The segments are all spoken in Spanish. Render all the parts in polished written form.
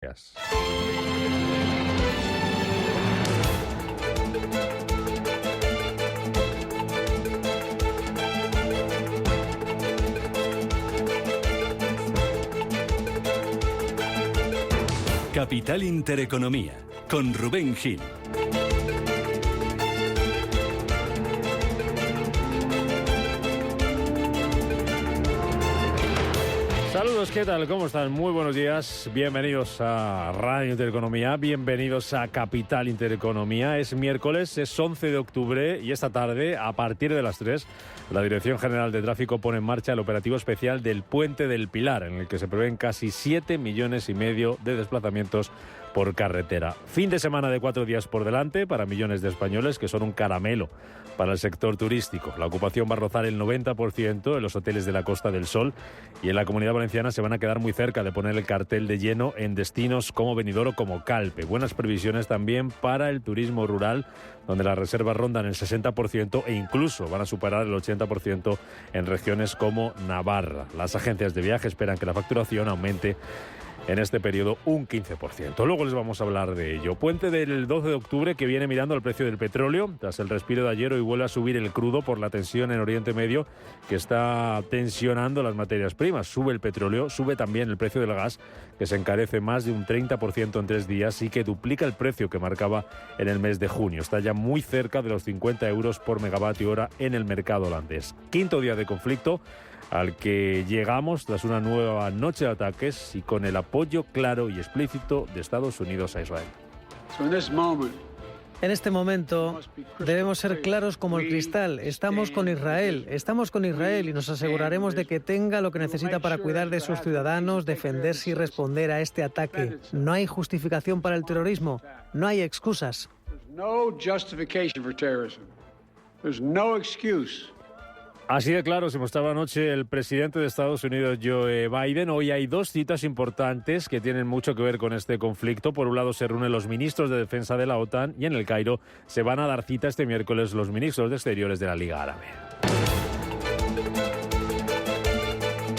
Gracias. Capital Intereconomía, con Rubén Gil. Saludos, ¿qué tal? ¿Cómo están? Muy buenos días. Bienvenidos a Radio Intereconomía, bienvenidos a Capital Intereconomía. Es miércoles, es 11 de octubre y esta tarde, a partir de las 3, la Dirección General de Tráfico pone en marcha el operativo especial del Puente del Pilar, en el que se prevén casi 7,5 millones de desplazamientos por carretera. Fin de semana de 4 días por delante para millones de españoles, que son un caramelo para el sector turístico. La ocupación va a rozar el 90% en los hoteles de la Costa del Sol y en la Comunidad Valenciana se van a quedar muy cerca de poner el cartel de lleno en destinos como Benidorm o como Calpe. Buenas previsiones también para el turismo rural, donde las reservas rondan el 60% e incluso van a superar el 80% en regiones como Navarra. Las agencias de viaje esperan que la facturación aumente en este periodo un 15%. Luego les vamos a hablar de ello. Puente del 12 de octubre que viene mirando al precio del petróleo. Tras el respiro de ayer, hoy vuelve a subir el crudo por la tensión en Oriente Medio que está tensionando las materias primas. Sube el petróleo, sube también el precio del gas, que se encarece más de un 30% en 3 días y que duplica el precio que marcaba en el mes de junio. Está ya muy cerca de los 50 euros por megavatio hora en el mercado holandés. Quinto día de conflicto al que llegamos tras una nueva noche de ataques y con el apoyo claro y explícito de Estados Unidos a Israel. En este momento debemos ser claros como el cristal. Estamos con Israel y nos aseguraremos de que tenga lo que necesita para cuidar de sus ciudadanos, defenderse y responder a este ataque. No hay justificación para el terrorismo, no hay excusas. Así de claro se mostraba anoche el presidente de Estados Unidos, Joe Biden. Hoy hay 2 citas importantes que tienen mucho que ver con este conflicto. Por un lado se reúnen los ministros de defensa de la OTAN y en el Cairo se van a dar cita este miércoles los ministros de Exteriores de la Liga Árabe.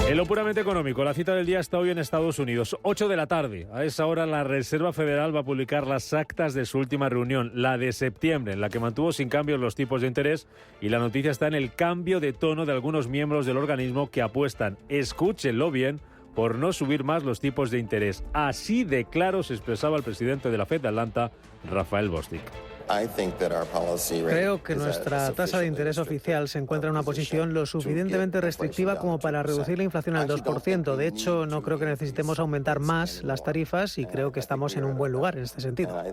En lo puramente económico, la cita del día está hoy en Estados Unidos, 8 de la tarde. A esa hora la Reserva Federal va a publicar las actas de su última reunión, la de septiembre, en la que mantuvo sin cambios los tipos de interés, y la noticia está en el cambio de tono de algunos miembros del organismo que apuestan, escúchenlo bien, por no subir más los tipos de interés. Así de claro se expresaba el presidente de la Fed de Atlanta, Rafael Bostic. Creo que nuestra tasa de interés oficial se encuentra en una posición lo suficientemente restrictiva como para reducir la inflación al 2%. De hecho, no creo que necesitemos aumentar más las tarifas y creo que estamos en un buen lugar en este sentido.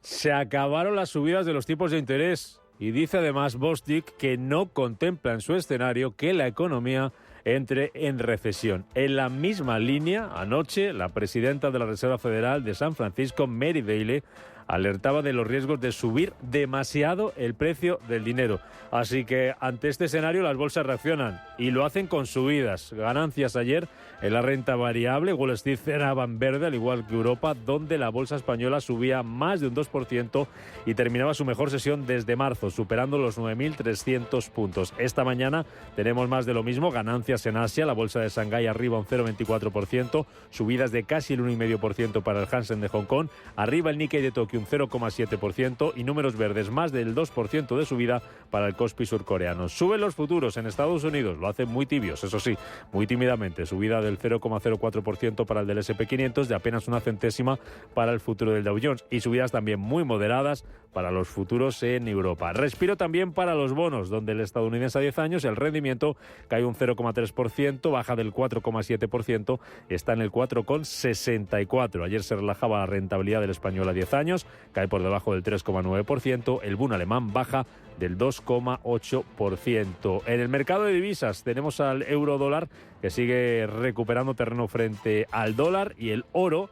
Se acabaron las subidas de los tipos de interés y dice además Bostic que no contempla en su escenario que la economía entre en recesión. En la misma línea, anoche, la presidenta de la Reserva Federal de San Francisco, Mary Daly, alertaba de los riesgos de subir demasiado el precio del dinero. Así que ante este escenario las bolsas reaccionan y lo hacen con subidas. Ganancias ayer en la renta variable. Wall Street cerraba en verde, al igual que Europa, donde la bolsa española subía más de un 2% y terminaba su mejor sesión desde marzo, superando los 9.300 puntos. Esta mañana tenemos más de lo mismo. Ganancias en Asia. La bolsa de Shanghái arriba un 0,24%. Subidas de casi el 1,5% para el Hansen de Hong Kong. Arriba el Nikkei de Tokio un 0,7% y números verdes más del 2% de subida para el Kospi surcoreano. Suben los futuros en Estados Unidos, lo hacen muy tibios, eso sí, muy tímidamente. Subida del 0,04% para el del S&P 500, de apenas 1 centésima para el futuro del Dow Jones y subidas también muy moderadas para los futuros en Europa. Respiro también para los bonos, donde el estadounidense a 10 años, el rendimiento cae un 0,3%, baja del 4,7%, está en el 4,64%. Ayer se relajaba la rentabilidad del español a 10 años, cae por debajo del 3,9%, el Bund alemán baja del 2,8%. En el mercado de divisas tenemos al euro dólar que sigue recuperando terreno frente al dólar y el oro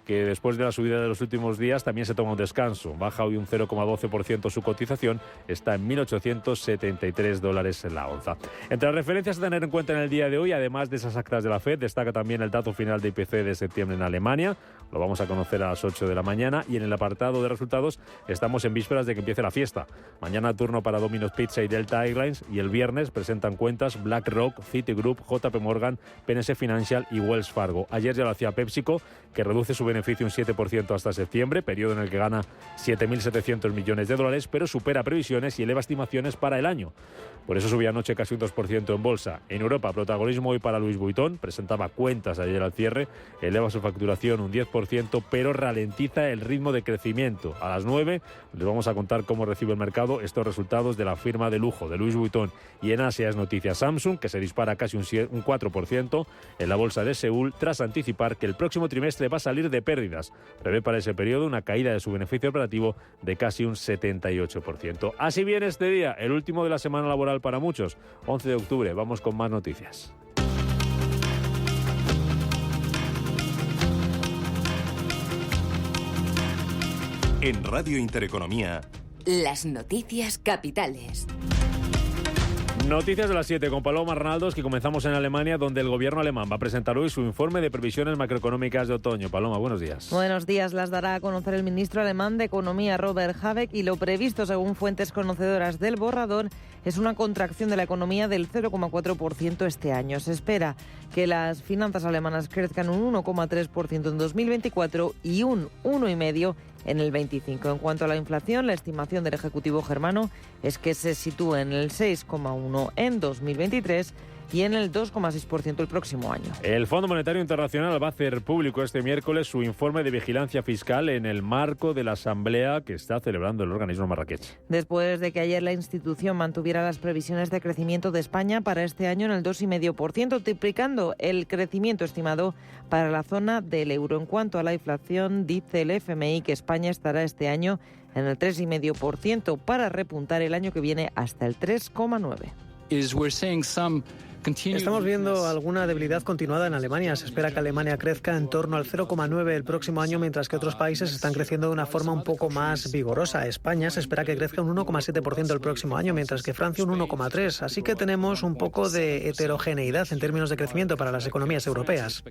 que después de la subida de los últimos días también se toma un descanso. Baja hoy un 0,12% su cotización, está en $1.873 la onza. Entre las referencias a tener en cuenta en el día de hoy, además de esas actas de la FED, destaca también el dato final de IPC de septiembre en Alemania. Lo vamos a conocer a las 8 de la mañana y en el apartado de resultados estamos en vísperas de que empiece la fiesta. Mañana turno para Domino's Pizza y Delta Airlines y el viernes presentan cuentas BlackRock, Citigroup, JP Morgan, PNC Financial y Wells Fargo. Ayer ya lo hacía PepsiCo, que reduce su beneficio un 7% hasta septiembre, periodo en el que gana $7.700 millones, pero supera previsiones y eleva estimaciones para el año. Por eso subía anoche casi un 2% en bolsa. En Europa, protagonismo hoy para Louis Vuitton, presentaba cuentas ayer al cierre, eleva su facturación un 10%, pero ralentiza el ritmo de crecimiento. A las 9 les vamos a contar cómo recibe el mercado estos resultados de la firma de lujo de Louis Vuitton. Y en Asia es noticia Samsung, que se dispara casi un 4% en la bolsa de Seúl, tras anticipar que el próximo trimestre va a salir de pérdidas. Prevé para ese periodo una caída de su beneficio operativo de casi un 78%. Así viene este día, el último de la semana laboral para muchos, 11 de octubre. Vamos con más noticias. En Radio Intereconomía, las noticias capitales. Noticias de las 7 con Paloma Arnaldos, que comenzamos en Alemania, donde el gobierno alemán va a presentar hoy su informe de previsiones macroeconómicas de otoño. Paloma, buenos días. Buenos días. Las dará a conocer el ministro alemán de Economía, Robert Habeck, y lo previsto, según fuentes conocedoras del borrador, es una contracción de la economía del 0,4% este año. Se espera que las finanzas alemanas crezcan un 1,3% en 2024 y un 1,5% en el 25. En cuanto a la inflación, la estimación del Ejecutivo germano es que se sitúe en el 6,1% en 2023 y en el 2,6% el próximo año. El Fondo Monetario Internacional va a hacer público este miércoles su informe de vigilancia fiscal en el marco de la asamblea que está celebrando el organismo marrakech. Después de que ayer la institución mantuviera las previsiones de crecimiento de España para este año en el 2,5%, triplicando el crecimiento estimado para la zona del euro. En cuanto a la inflación, dice el FMI que España estará este año en el 3,5% para repuntar el año que viene hasta el 3,9%. Estamos viendo alguna debilidad continuada en Alemania. Se espera que Alemania crezca en torno al 0,9% el próximo año, mientras que otros países están creciendo de una forma un poco más vigorosa. España se espera que crezca un 1,7% el próximo año, mientras que Francia un 1,3%. Así que tenemos un poco de heterogeneidad en términos de crecimiento para las economías europeas.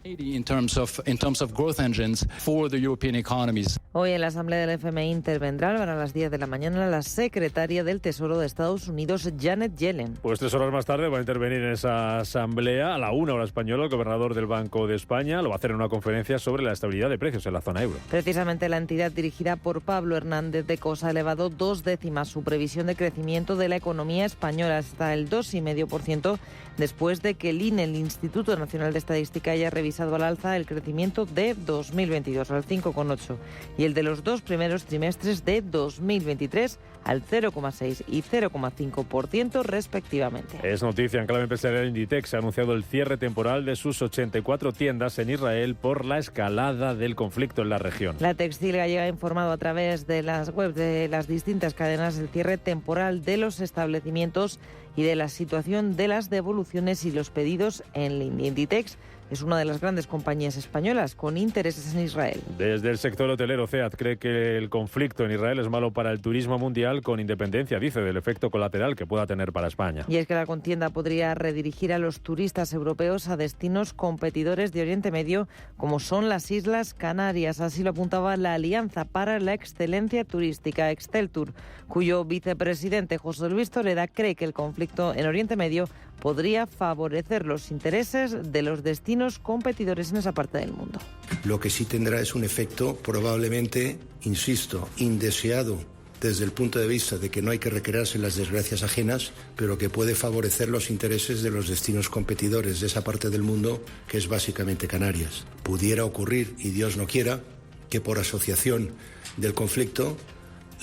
Hoy en la asamblea del FMI intervendrá para las 10 de la mañana la secretaria del Tesoro de Estados Unidos, Janet Yellen. Pues 3 horas más tarde va a intervenir en esa asamblea, a la 1 hora española, el gobernador del Banco de España. Lo va a hacer en una conferencia sobre la estabilidad de precios en la zona euro. Precisamente la entidad dirigida por Pablo Hernández de Cos ha elevado 0,2 su previsión de crecimiento de la economía española hasta el 2,5%, después de que el INE, el Instituto Nacional de Estadística, haya revisado al alza el crecimiento de 2022 al 5,8% y el de los 2 primeros trimestres de 2023 al 0,6% y 0,5% respectivamente. Es noticia en clave empresarial. Inditex ha anunciado el cierre temporal de sus 84 tiendas en Israel por la escalada del conflicto en la región. La textil gallega ha informado a través de las webs de las distintas cadenas el cierre temporal de los establecimientos y de la situación de las devoluciones y los pedidos en línea. Inditex es una de las grandes compañías españolas con intereses en Israel. Desde el sector hotelero, CEAT cree que el conflicto en Israel es malo para el turismo mundial, con independencia, dice, del efecto colateral que pueda tener para España. Y es que la contienda podría redirigir a los turistas europeos a destinos competidores de Oriente Medio, como son las Islas Canarias. Así lo apuntaba la Alianza para la Excelencia Turística, Exceltur, cuyo vicepresidente José Luis Toreda cree que el conflicto en Oriente Medio podría favorecer los intereses de los destinos competidores en esa parte del mundo. Lo que sí tendrá es un efecto probablemente, insisto, indeseado desde el punto de vista de que no hay que recrearse en las desgracias ajenas, pero que puede favorecer los intereses de los destinos competidores de esa parte del mundo, que es básicamente Canarias. Pudiera ocurrir, y Dios no quiera, que por asociación del conflicto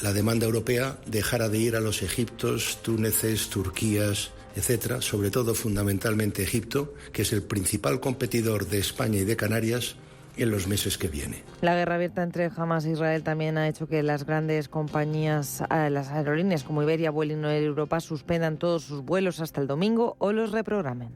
la demanda europea dejara de ir a los Egiptos, Túneces, Turquías, etcétera, sobre todo fundamentalmente Egipto, que es el principal competidor de España y de Canarias en los meses que vienen. La guerra abierta entre Hamas e Israel también ha hecho que las grandes compañías, las aerolíneas como Iberia, Vueling o Air Europa suspendan todos sus vuelos hasta el domingo o los reprogramen.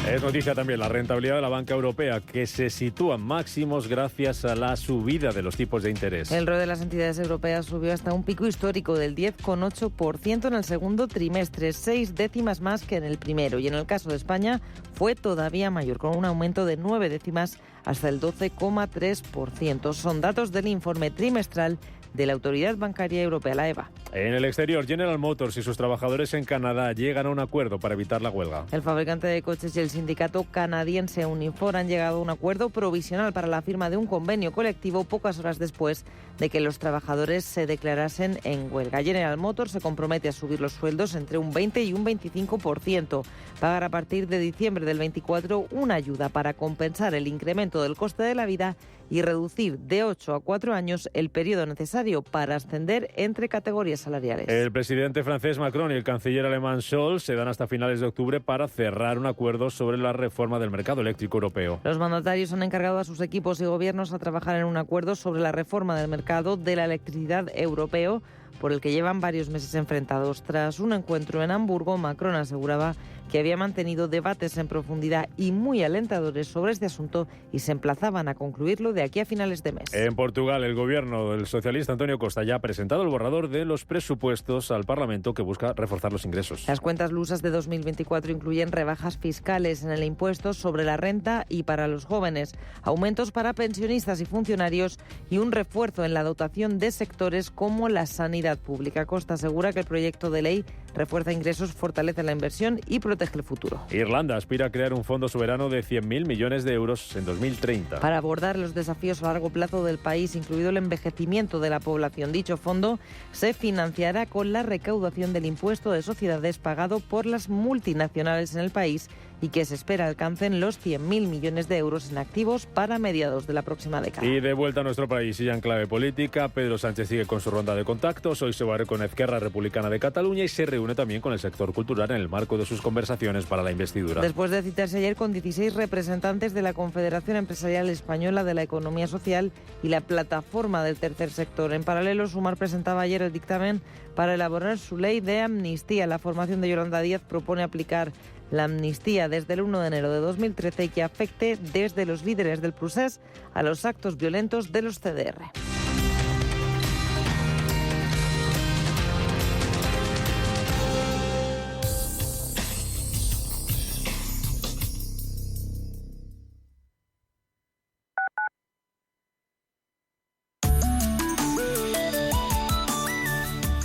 Es noticia también la rentabilidad de la banca europea, que se sitúa en máximos gracias a la subida de los tipos de interés. El ROE de las entidades europeas subió hasta un pico histórico del 10,8% en el segundo trimestre, 6 décimas más que en el primero. Y en el caso de España fue todavía mayor, con un aumento de 9 décimas hasta el 12,3%. Son datos del informe trimestral de la Autoridad Bancaria Europea, la EBA. En el exterior, General Motors y sus trabajadores en Canadá llegan a un acuerdo para evitar la huelga. El fabricante de coches y el sindicato canadiense Unifor han llegado a un acuerdo provisional para la firma de un convenio colectivo pocas horas después de que los trabajadores se declarasen en huelga. General Motors se compromete a subir los sueldos entre un 20 y un 25%, pagar a partir de diciembre del 24 una ayuda para compensar el incremento del coste de la vida y reducir de 8 a 4 años el periodo necesario para ascender entre categorías salariales. El presidente francés Macron y el canciller alemán Scholz se dan hasta finales de octubre para cerrar un acuerdo sobre la reforma del mercado eléctrico europeo. Los mandatarios han encargado a sus equipos y gobiernos a trabajar en un acuerdo sobre la reforma del mercado de la electricidad europeo, por el que llevan varios meses enfrentados. Tras un encuentro en Hamburgo, Macron aseguraba que había mantenido debates en profundidad y muy alentadores sobre este asunto y se emplazaban a concluirlo de aquí a finales de mes. En Portugal, el gobierno del socialista António Costa ya ha presentado el borrador de los presupuestos al Parlamento, que busca reforzar los ingresos. Las cuentas lusas de 2024 incluyen rebajas fiscales en el impuesto sobre la renta y para los jóvenes, aumentos para pensionistas y funcionarios y un refuerzo en la dotación de sectores como la sanidad pública. Costa asegura que el proyecto de ley refuerza ingresos, fortalece la inversión y protege el futuro. Irlanda aspira a crear un fondo soberano de 100.000 millones de euros en 2030. Para abordar los desafíos a largo plazo del país, incluido el envejecimiento de la población. Dicho fondo se financiará con la recaudación del impuesto de sociedades pagado por las multinacionales en el país y que se espera alcancen los 100.000 millones de euros en activos para mediados de la próxima década. Y de vuelta a nuestro país, y ya en clave política, Pedro Sánchez sigue con su ronda de contactos. Hoy se va a ver con Esquerra Republicana de Cataluña y se reúne también con el sector cultural en el marco de sus conversaciones para la investidura. Después de citarse ayer con 16 representantes de la Confederación Empresarial Española de la Economía Social y la Plataforma del Tercer Sector. En paralelo, Sumar presentaba ayer el dictamen para elaborar su ley de amnistía. La formación de Yolanda Díaz propone aplicar la amnistía desde el 1 de enero de 2013 y que afecte desde los líderes del Procés a los actos violentos de los CDR.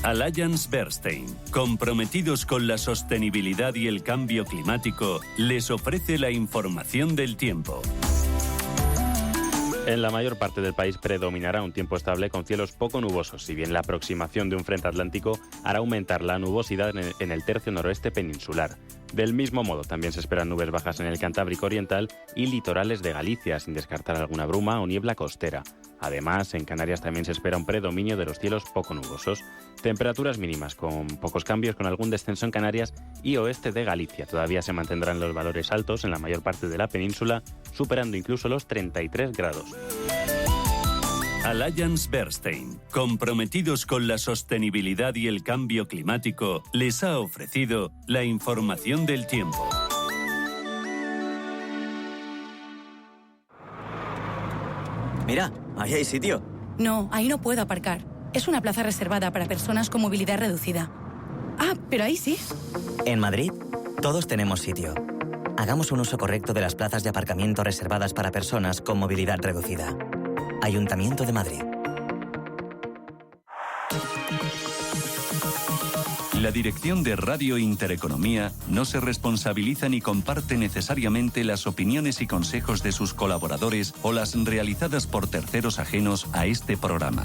Allianz Bernstein, comprometidos con la sostenibilidad y el cambio climático, les ofrece la información del tiempo. En la mayor parte del país predominará un tiempo estable con cielos poco nubosos, si bien la aproximación de un frente atlántico hará aumentar la nubosidad en el tercio noroeste peninsular. Del mismo modo, también se esperan nubes bajas en el Cantábrico Oriental y litorales de Galicia, sin descartar alguna bruma o niebla costera. Además, en Canarias también se espera un predominio de los cielos poco nubosos. Temperaturas mínimas con pocos cambios, con algún descenso en Canarias y oeste de Galicia. Todavía se mantendrán los valores altos en la mayor parte de la península, superando incluso los 33 grados. Allianz Bernstein, comprometidos con la sostenibilidad y el cambio climático, les ha ofrecido la información del tiempo. Mira, ahí hay sitio. No, ahí no puedo aparcar. Es una plaza reservada para personas con movilidad reducida. Ah, pero ahí sí. En Madrid, todos tenemos sitio. Hagamos un uso correcto de las plazas de aparcamiento reservadas para personas con movilidad reducida. Ayuntamiento de Madrid. La dirección de Radio Intereconomía no se responsabiliza ni comparte necesariamente las opiniones y consejos de sus colaboradores o las realizadas por terceros ajenos a este programa.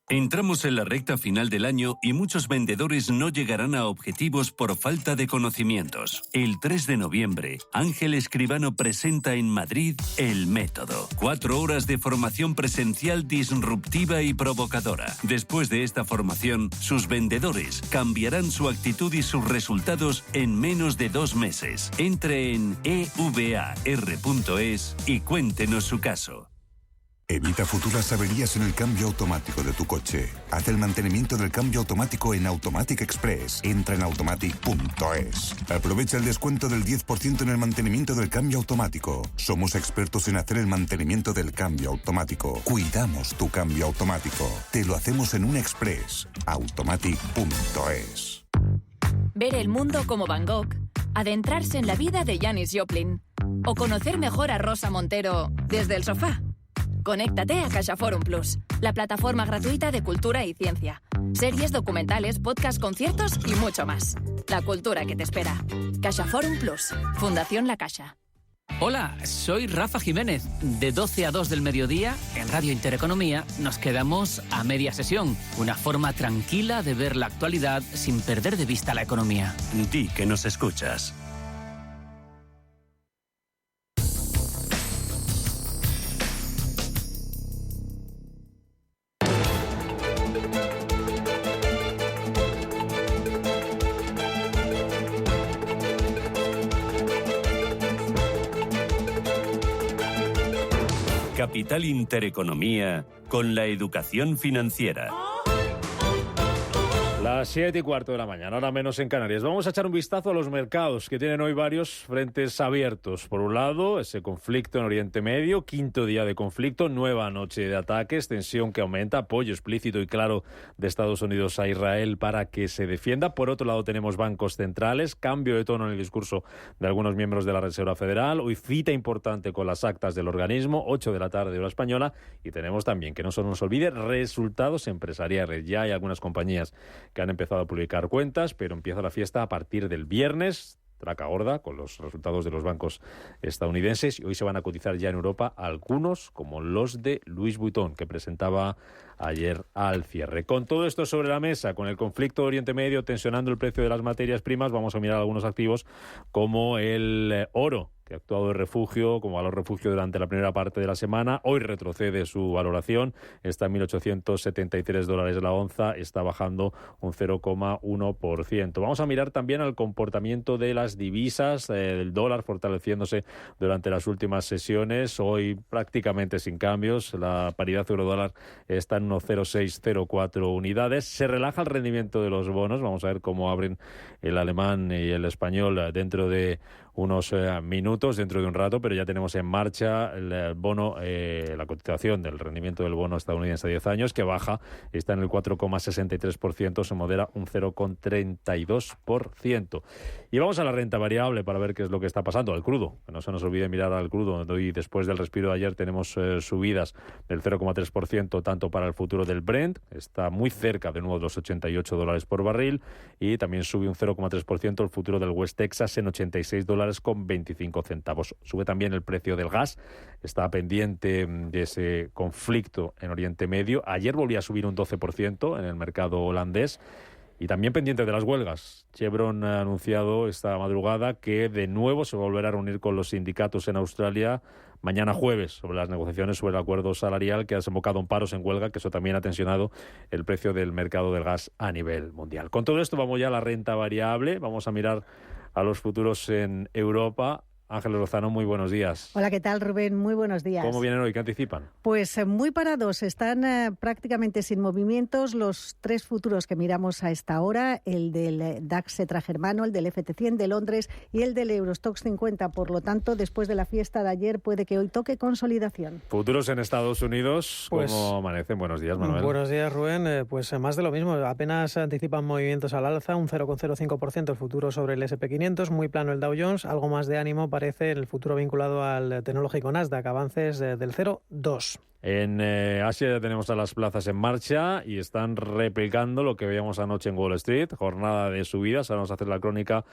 Entramos en la recta final del año y muchos vendedores no llegarán a objetivos por falta de conocimientos. El 3 de noviembre, Ángel Escribano presenta en Madrid El Método. 4 horas de formación presencial disruptiva y provocadora. Después de esta formación, sus vendedores cambiarán su actitud y sus resultados en menos de 2 meses. Entre en evar.es y cuéntenos su caso. Evita futuras averías en el cambio automático de tu coche. Haz el mantenimiento del cambio automático en Automatic Express. Entra en automatic.es. Aprovecha el descuento del 10% en el mantenimiento del cambio automático. Somos expertos en hacer el mantenimiento del cambio automático. Cuidamos tu cambio automático. Te lo hacemos en un Express. Automatic.es. Ver el mundo como Van Gogh. Adentrarse en la vida de Janis Joplin. O conocer mejor a Rosa Montero desde el sofá. Conéctate a CaixaForum Plus, la plataforma gratuita de cultura y ciencia. Series, documentales, podcasts, conciertos y mucho más. La cultura que te espera. CaixaForum Plus, Fundación La Caixa. Hola, soy Rafa Jiménez. De 12 a 2 del mediodía, en Radio Intereconomía, nos quedamos a media sesión. Una forma tranquila de ver la actualidad sin perder de vista la economía. Di que nos escuchas. Capital Intereconomía con la educación financiera. Las 7:15 de la mañana, ahora menos en Canarias. Vamos a echar un vistazo a los mercados, que tienen hoy varios frentes abiertos. Por un lado, ese conflicto en Oriente Medio, quinto día de conflicto, nueva noche de ataques, tensión que aumenta, apoyo explícito y claro de Estados Unidos a Israel para que se defienda. Por otro lado, tenemos bancos centrales, cambio de tono en el discurso de algunos miembros de la Reserva Federal. Hoy cita importante con las actas del organismo, 8 de la tarde hora española. Y tenemos también, que no se nos olvide, resultados empresariales. Ya hay algunas compañías que han empezado a publicar cuentas, pero empieza la fiesta a partir del viernes. Traca gorda con los resultados de los bancos estadounidenses, y hoy se van a cotizar ya en Europa algunos, como los de Louis Vuitton, que presentaba ayer al cierre. Con todo esto sobre la mesa, con el conflicto de Oriente Medio tensionando el precio de las materias primas, vamos a mirar algunos activos como el oro, que ha actuado de refugio, como valor refugio durante la primera parte de la semana. Hoy retrocede su valoración, está en $1.873 la onza, está bajando un 0,1%. Vamos a mirar también al comportamiento de las divisas, el dólar fortaleciéndose durante las últimas sesiones, hoy prácticamente sin cambios, la paridad euro-dólar está en 1,0604 unidades. Se relaja el rendimiento de los bonos, vamos a ver cómo abren el alemán y el español dentro de unos minutos, dentro de un rato, pero ya tenemos en marcha el bono, la cotización del rendimiento del bono estadounidense a 10 años, que baja, está en el 4,63%, se modera un 0,32%. Y vamos a la renta variable para ver qué es lo que está pasando, al crudo, que no se nos olvide mirar al crudo. Hoy, después del respiro de ayer, tenemos subidas del 0,3%, tanto para el futuro del Brent, está muy cerca de nuevo de los $88 por barril, y también sube un 0,3% el futuro del West Texas en $86,25. Sube también el precio del gas, está pendiente de ese conflicto en Oriente Medio. Ayer volvió a subir un 12% en el mercado holandés. Y también pendiente de las huelgas. Chevron ha anunciado esta madrugada que de nuevo se volverá a reunir con los sindicatos en Australia mañana jueves sobre las negociaciones sobre el acuerdo salarial, que ha desembocado en paros en huelga, que eso también ha tensionado el precio del mercado del gas a nivel mundial. Con todo esto vamos ya a la renta variable. Vamos a mirar a los futuros en Europa. Ángeles Lozano, muy buenos días. Hola, ¿qué tal, Rubén? Muy buenos días. ¿Cómo vienen hoy? ¿Qué anticipan? Pues muy parados, están prácticamente sin movimientos los tres futuros que miramos a esta hora, el del DAX germano, el del FT100 de Londres y el del Eurostoxx 50. Por lo tanto, después de la fiesta de ayer, puede que hoy toque consolidación. Futuros en Estados Unidos, ¿cómo amanecen? Buenos días, Manuel. Buenos días, Rubén. Pues más de lo mismo, apenas anticipan movimientos al alza, un 0,05% el futuro sobre el SP500, muy plano el Dow Jones, algo más de ánimo parece el futuro vinculado al tecnológico Nasdaq, avances del 0,2. En Asia ya tenemos a las plazas en marcha y están replicando lo que veíamos anoche en Wall Street, jornada de subidas. Ahora vamos a hacer la crónica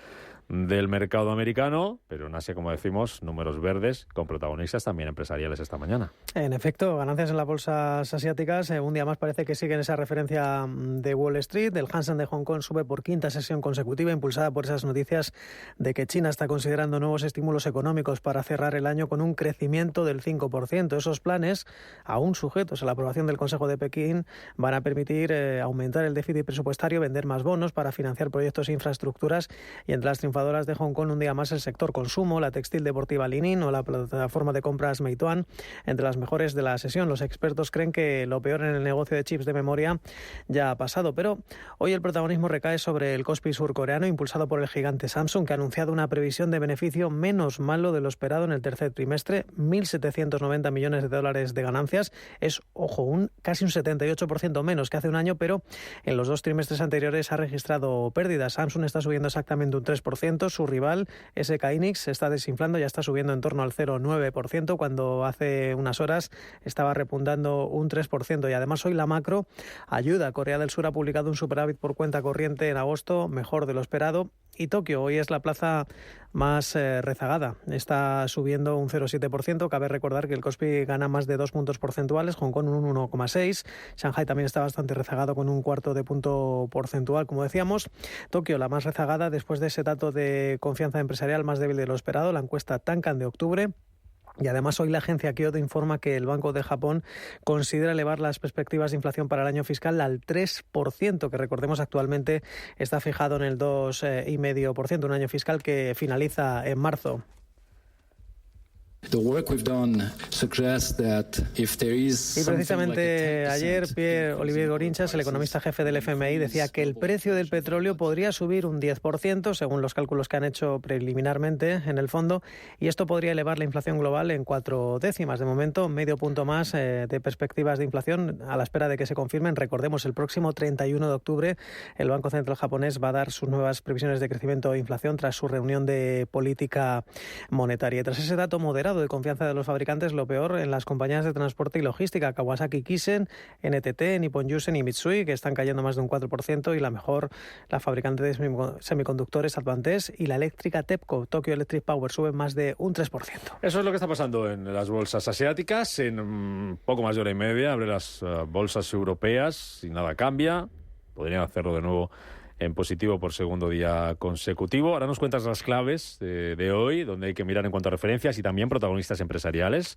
del mercado americano, pero en Asia, como decimos, números verdes con protagonistas también empresariales esta mañana. En efecto, ganancias en las bolsas asiáticas. Un día más parece que siguen esa referencia de Wall Street. El Hang Seng de Hong Kong sube por quinta sesión consecutiva, impulsada por esas noticias de que China está considerando nuevos estímulos económicos para cerrar el año con un crecimiento del 5%. Esos planes aún sujetos a la aprobación del Consejo de Pekín, van a permitir aumentar el déficit presupuestario, vender más bonos para financiar proyectos e infraestructuras. Y entre las triunfadoras de Hong Kong, un día más el sector consumo, la textil deportiva Li-Ning o la plataforma de compras Meituan, entre las mejores de la sesión. Los expertos creen que lo peor en el negocio de chips de memoria ya ha pasado, pero hoy el protagonismo recae sobre el Kospi surcoreano, impulsado por el gigante Samsung, que ha anunciado una previsión de beneficio menos malo de lo esperado en el tercer trimestre, 1.790 millones de dólares de ganancias. Es, ojo, casi un 78% menos que hace un año, pero en los 2 trimestres anteriores ha registrado pérdidas. Samsung está subiendo exactamente un 3%, su rival SK hynix se está desinflando, ya está subiendo en torno al 0,9%, cuando hace unas horas estaba repuntando un 3%. Y además hoy la macro ayuda. Corea del Sur ha publicado un superávit por cuenta corriente en agosto, mejor de lo esperado. Y Tokio hoy es la plaza más rezagada. Está subiendo un 0,7%. Cabe recordar que el Kospi gana más de 2 puntos porcentuales, Hong Kong un 1,6%. Shanghai también está bastante rezagado con un 1/4 de punto porcentual, como decíamos. Tokio, la más rezagada después de ese dato de confianza empresarial más débil de lo esperado, la encuesta Tankan de octubre. Y además hoy la agencia Kyodo informa que el Banco de Japón considera elevar las perspectivas de inflación para el año fiscal al 3%, que recordemos actualmente está fijado en el 2,5%, un año fiscal que finaliza en marzo. Y precisamente ayer Pierre-Olivier Gorinchas, el economista jefe del FMI, decía que el precio del petróleo podría subir un 10%, según los cálculos que han hecho preliminarmente en el fondo, y esto podría elevar la inflación global en 4 décimas. De momento, medio punto más de perspectivas de inflación a la espera de que se confirmen. Recordemos, el próximo 31 de octubre el Banco Central japonés va a dar sus nuevas previsiones de crecimiento e inflación tras su reunión de política monetaria. Y tras ese dato moderado de confianza de los fabricantes, lo peor en las compañías de transporte y logística, Kawasaki Kisen, NTT, Nippon Yusen y Mitsui, que están cayendo más de un 4%, y la mejor, la fabricante de semiconductores Advantest, y la eléctrica TEPCO, Tokyo Electric Power, suben más de un 3%. Eso es lo que está pasando en las bolsas asiáticas. En poco más de hora y media abre las bolsas europeas y nada cambia. Podrían hacerlo de nuevo en positivo por segundo día consecutivo. Ahora nos cuentas las claves de hoy, donde hay que mirar en cuanto a referencias y también protagonistas empresariales,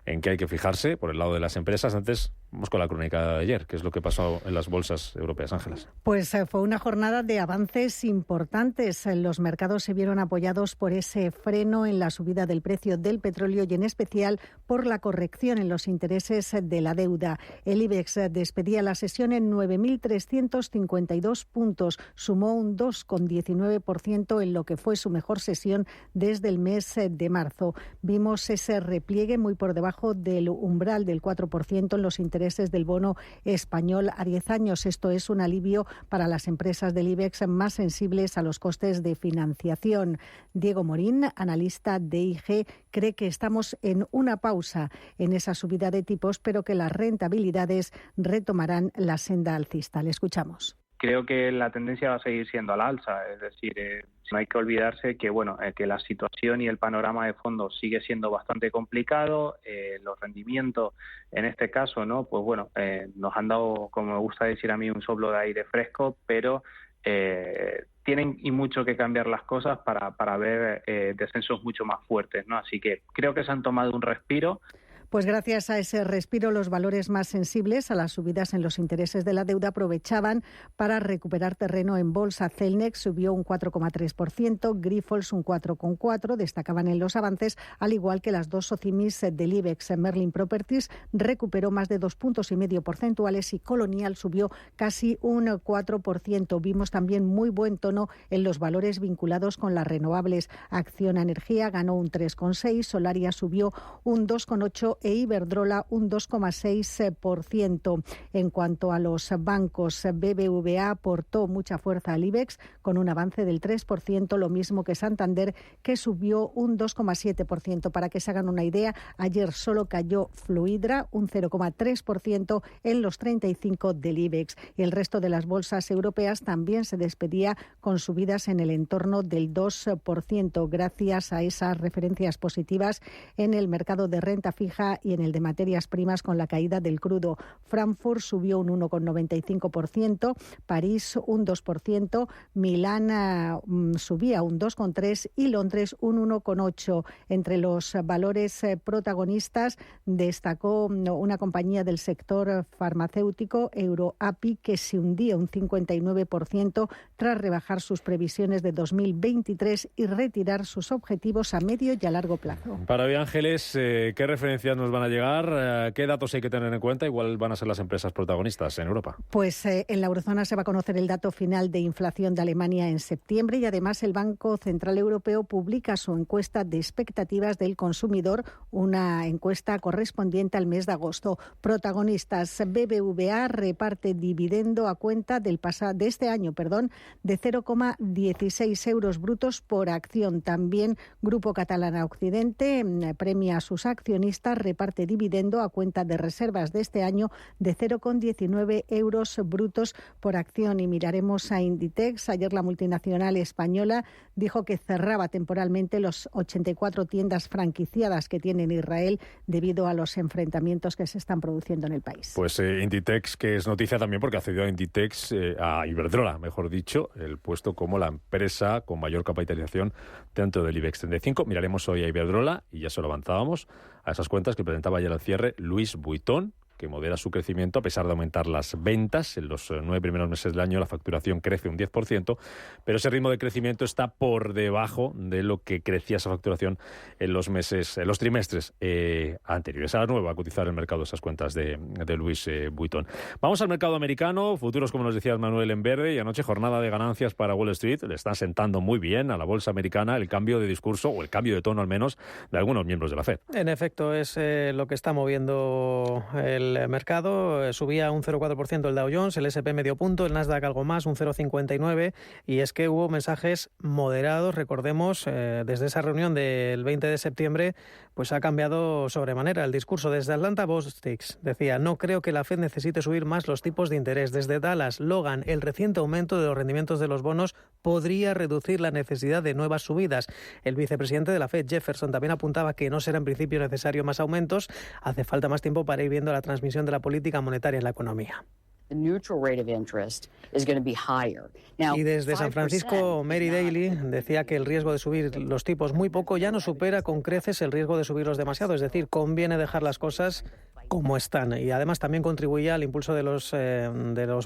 en qué hay que fijarse por el lado de las empresas. Antes, vamos con la crónica de ayer. ¿Qué es lo que pasó en las bolsas europeas, Ángeles? Pues fue una jornada de avances importantes. Los mercados se vieron apoyados por ese freno en la subida del precio del petróleo y en especial por la corrección en los intereses de la deuda. El IBEX despedía la sesión en 9.352 puntos. Sumó un 2,19% en lo que fue su mejor sesión desde el mes de marzo. Vimos ese repliegue muy por debajo del umbral del 4% en los intereses del bono español a 10 años. Esto es un alivio para las empresas del IBEX más sensibles a los costes de financiación. Diego Morín, analista de IG, cree que estamos en una pausa en esa subida de tipos, pero que las rentabilidades retomarán la senda alcista. Le escuchamos. Creo que la tendencia va a seguir siendo al alza, es decir, no hay que olvidarse que que la situación y el panorama de fondo sigue siendo bastante complicado. Los rendimientos, en este caso, nos han dado, como me gusta decir a mí, un soplo de aire fresco, pero tienen y mucho que cambiar las cosas para ver descensos mucho más fuertes, ¿no? Así que creo que se han tomado un respiro. Pues gracias a ese respiro, los valores más sensibles a las subidas en los intereses de la deuda aprovechaban para recuperar terreno en bolsa. Celnex subió un 4,3%, Grifols un 4,4%, destacaban en los avances, al igual que las dos socimis del IBEX. Merlin Properties recuperó más de 2,5 puntos porcentuales y Colonial subió casi un 4%. Vimos también muy buen tono en los valores vinculados con las renovables. Acciona Energía ganó un 3,6%, Solaria subió un 2,8% e Iberdrola un 2,6%. En cuanto a los bancos, BBVA aportó mucha fuerza al IBEX con un avance del 3%, lo mismo que Santander, que subió un 2,7%. Para que se hagan una idea, ayer solo cayó Fluidra un 0,3% en los 35 del IBEX. Y el resto de las bolsas europeas también se despedía con subidas en el entorno del 2%, gracias a esas referencias positivas en el mercado de renta fija energía y en el de materias primas con la caída del crudo. Frankfurt subió un 1,95%, París un 2%, Milán subía un 2,3% y Londres un 1,8%. Entre los valores protagonistas destacó una compañía del sector farmacéutico, EuroAPI, que se hundía un 59% tras rebajar sus previsiones de 2023 y retirar sus objetivos a medio y a largo plazo. Para hoy, Ángeles, ¿qué referencias nos van a llegar? ¿Qué datos hay que tener en cuenta? Igual van a ser las empresas protagonistas en Europa. Pues en la eurozona se va a conocer el dato final de inflación de Alemania en septiembre y además el Banco Central Europeo publica su encuesta de expectativas del consumidor, una encuesta correspondiente al mes de agosto. Protagonistas: BBVA reparte dividendo a cuenta de este año, de 0,16 euros brutos por acción. También Grupo Catalana Occidente premia a sus accionistas, reparte dividendo a cuenta de reservas de este año de 0,19 euros brutos por acción. Y miraremos a Inditex. Ayer la multinacional española dijo que cerraba temporalmente los 84 tiendas franquiciadas que tiene en Israel debido a los enfrentamientos que se están produciendo en el país. Pues Inditex, que es noticia también porque ha cedido a Inditex, a Iberdrola, mejor dicho, el puesto como la empresa con mayor capitalización dentro del IBEX 35. Miraremos hoy a Iberdrola, y ya se lo avanzábamos, a esas cuentas que presentaba ayer al cierre Louis Vuitton, que modera su crecimiento a pesar de aumentar las ventas. En los 9 primeros meses del año la facturación crece un 10%, pero ese ritmo de crecimiento está por debajo de lo que crecía esa facturación en los trimestres anteriores. Ahora nuevo a cotizar el mercado esas cuentas de Louis Vuitton. Vamos al mercado americano, futuros, como nos decías, Manuel, en verde, y anoche jornada de ganancias para Wall Street. Le están sentando muy bien a la bolsa americana el cambio de discurso, o el cambio de tono al menos, de algunos miembros de la FED. En efecto, es lo que está moviendo el mercado. Subía un 0,4% el Dow Jones, el S&P medio punto, el Nasdaq algo más, un 0,59%, y es que hubo mensajes moderados. Recordemos, desde esa reunión del 20 de septiembre, pues ha cambiado sobremanera el discurso. Desde Atlanta, Bostix decía: no creo que la Fed necesite subir más los tipos de interés. Desde Dallas, Logan: el reciente aumento de los rendimientos de los bonos podría reducir la necesidad de nuevas subidas. El vicepresidente de la Fed, Jefferson, también apuntaba que no será en principio necesario más aumentos. Hace falta más tiempo para ir viendo la transmisión de la política monetaria en la economía. Y desde San Francisco, Mary Daly decía que el riesgo de subir los tipos muy poco ya no supera con creces el riesgo de subirlos demasiado. Es decir, conviene dejar las cosas como están. Y además también contribuía al impulso de los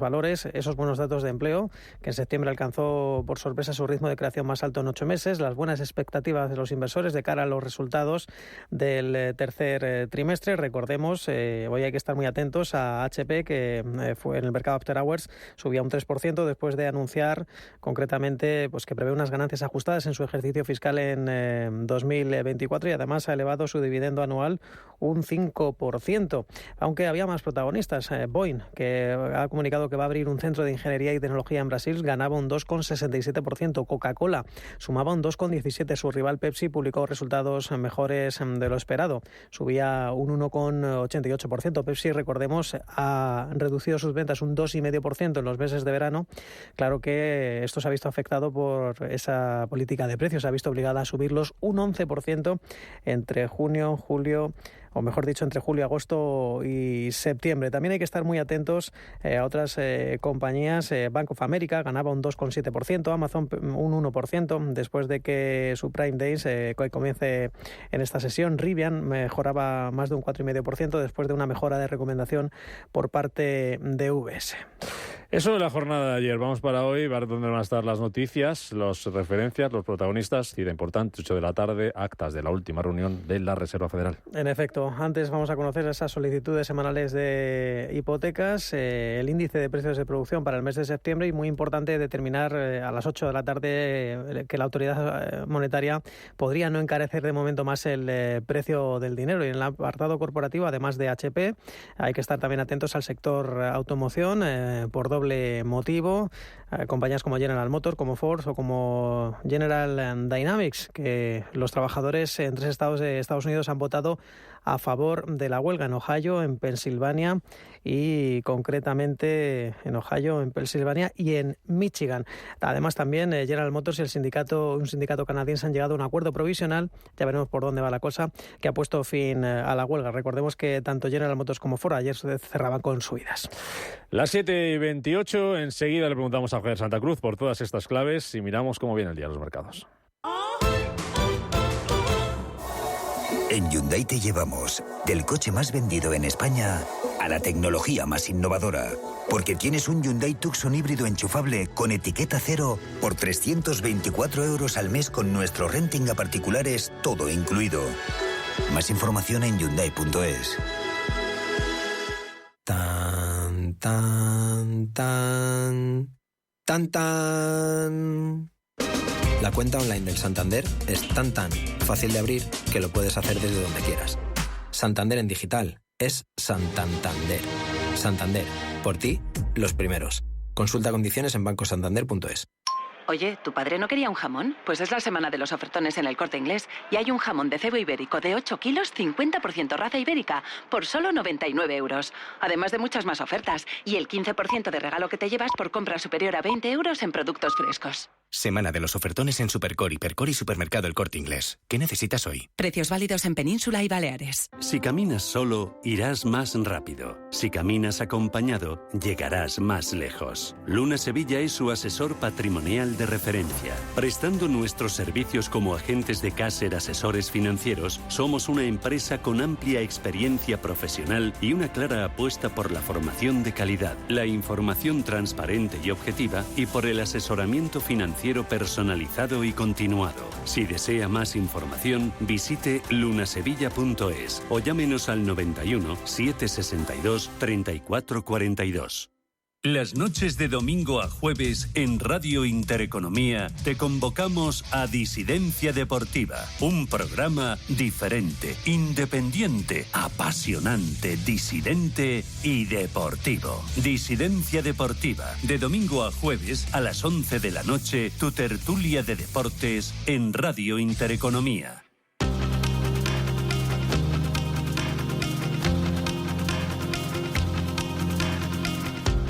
valores esos buenos datos de empleo, que en septiembre alcanzó por sorpresa su ritmo de creación más alto en 8 meses, las buenas expectativas de los inversores de cara a los resultados del tercer trimestre. Recordemos, hoy hay que estar muy atentos a HP, que fue en el mercado After Hours, subía un 3% después de anunciar concretamente pues que prevé unas ganancias ajustadas en su ejercicio fiscal en 2024, y además ha elevado su dividendo anual un 5%. Aunque había más protagonistas. Boeing, que ha comunicado que va a abrir un centro de ingeniería y tecnología en Brasil, ganaba un 2,67%. Coca-Cola sumaba un 2,17%. Su rival Pepsi publicó resultados mejores de lo esperado. Subía un 1,88%. Pepsi, recordemos, ha reducido sus ventas un 2,5% en los meses de verano. Claro que esto se ha visto afectado por esa política de precios. Se ha visto obligada a subirlos un 11% entre junio, julio, o mejor dicho, entre julio, agosto y septiembre. También hay que estar muy atentos a otras compañías. Bank of America ganaba un 2,7%, Amazon un 1%, después de que su Prime Days comience en esta sesión. Rivian mejoraba más de un 4,5% después de una mejora de recomendación por parte de UBS. Eso de la jornada de ayer. Vamos para hoy, ver dónde van a estar las noticias, las referencias, los protagonistas. Cita importante, 8 de la tarde, actas de la última reunión de la Reserva Federal. En efecto, antes vamos a conocer esas solicitudes semanales de hipotecas, el índice de precios de producción para el mes de septiembre, y muy importante determinar a las 8 de la tarde que la autoridad monetaria podría no encarecer de momento más el precio del dinero. Y en el apartado corporativo, además de HP, hay que estar también atentos al sector automoción por doble motivo. compañías como General Motors, como Ford o como General Dynamics, que los trabajadores en 3 estados de Estados Unidos han votado a favor de la huelga, en Ohio, en Pensilvania y concretamente en Ohio, en Pensilvania y en Michigan. Además también General Motors y un sindicato canadiense han llegado a un acuerdo provisional, ya veremos por dónde va la cosa, que ha puesto fin a la huelga. Recordemos que tanto General Motors como Ford ayer se cerraban con subidas. Las 7:28, enseguida le preguntamos a Javier Santa Cruz por todas estas claves y miramos cómo viene el día de los mercados. En Hyundai te llevamos del coche más vendido en España a la tecnología más innovadora. Porque tienes un Hyundai Tucson híbrido enchufable con etiqueta cero por 324 euros al mes con nuestro renting a particulares, todo incluido. Más información en Hyundai.es. Tan, tan, tan, tan, tan. La cuenta online del Santander es tan fácil de abrir que lo puedes hacer desde donde quieras. Santander en digital es Santander. Santander, por ti, los primeros. Consulta condiciones en bancosantander.es. Oye, ¿tu padre no quería un jamón? Pues es la semana de los ofertones en El Corte Inglés y hay un jamón de cebo ibérico de 8 kilos, 50% raza ibérica, por solo 99 euros. Además de muchas más ofertas y el 15% de regalo que te llevas por compra superior a 20 euros en productos frescos. Semana de los ofertones en Supercor, Hipercor y Supermercado El Corte Inglés. ¿Qué necesitas hoy? Precios válidos en Península y Baleares. Si caminas solo, irás más rápido. Si caminas acompañado, llegarás más lejos. Luna Sevilla es su asesor patrimonial de referencia. Prestando nuestros servicios como agentes de Caser Asesores Financieros, somos una empresa con amplia experiencia profesional y una clara apuesta por la formación de calidad, la información transparente y objetiva y por el asesoramiento financiero personalizado y continuado. Si desea más información, visite lunasevilla.es o llámenos al 91 762 3442. Las noches de domingo a jueves en Radio Intereconomía te convocamos a Disidencia Deportiva, un programa diferente, independiente, apasionante, disidente y deportivo. Disidencia Deportiva, de domingo a jueves a las 11 de la noche, tu tertulia de deportes en Radio Intereconomía.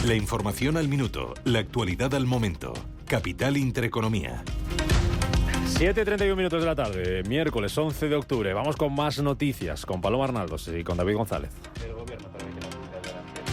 La información al minuto, la actualidad al momento. Capital Intereconomía. 7:31 minutos de la tarde, miércoles 11 de octubre. Vamos con más noticias, con Paloma Arnaldos y con David González.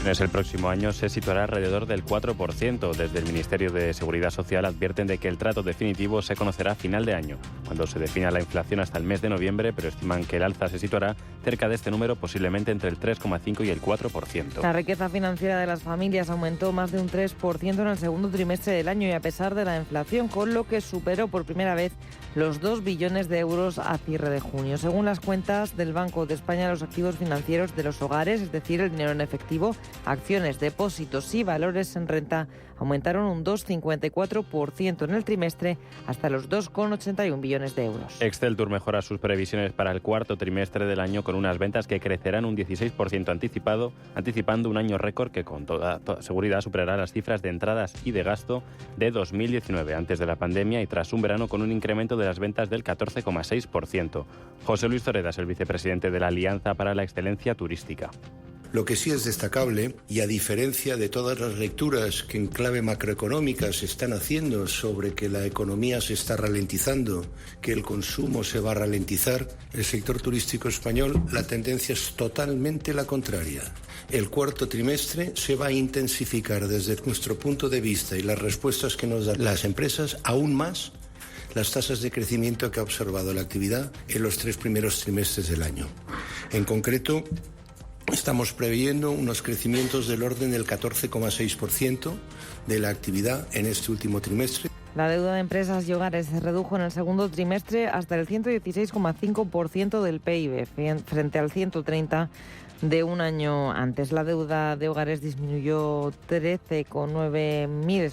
El próximo año se situará alrededor del 4%. Desde el Ministerio de Seguridad Social advierten de que el trato definitivo se conocerá a final de año, cuando se defina la inflación hasta el mes de noviembre, pero estiman que el alza se situará cerca de este número, posiblemente entre el 3,5 y el 4%. La riqueza financiera de las familias aumentó más de un 3% en el segundo trimestre del año y a pesar de la inflación, con lo que superó por primera vez los 2 billones de euros a cierre de junio. Según las cuentas del Banco de España, los activos financieros de los hogares, es decir, el dinero en efectivo, acciones, depósitos y valores en renta, aumentaron un 2,54% en el trimestre hasta los 2,81 billones de euros. Exceltur mejora sus previsiones para el cuarto trimestre del año con unas ventas que crecerán un 16% anticipando un año récord que con toda seguridad superará las cifras de entradas y de gasto de 2019, antes de la pandemia y tras un verano con un incremento de las ventas del 14,6%. José Luis Zoreda es el vicepresidente de la Alianza para la Excelencia Turística. Lo que sí es destacable, y a diferencia de todas las lecturas que en clave macroeconómica se están haciendo sobre que la economía se está ralentizando, que el consumo se va a ralentizar, el sector turístico español, la tendencia es totalmente la contraria. El cuarto trimestre se va a intensificar desde nuestro punto de vista y las respuestas que nos dan las empresas aún más las tasas de crecimiento que ha observado la actividad en los 3 primeros trimestres del año. En concreto, estamos previendo unos crecimientos del orden del 14,6% de la actividad en este último trimestre. La deuda de empresas y hogares se redujo en el segundo trimestre hasta el 116,5% del PIB, frente al 130% de un año antes. La deuda de hogares disminuyó 13,9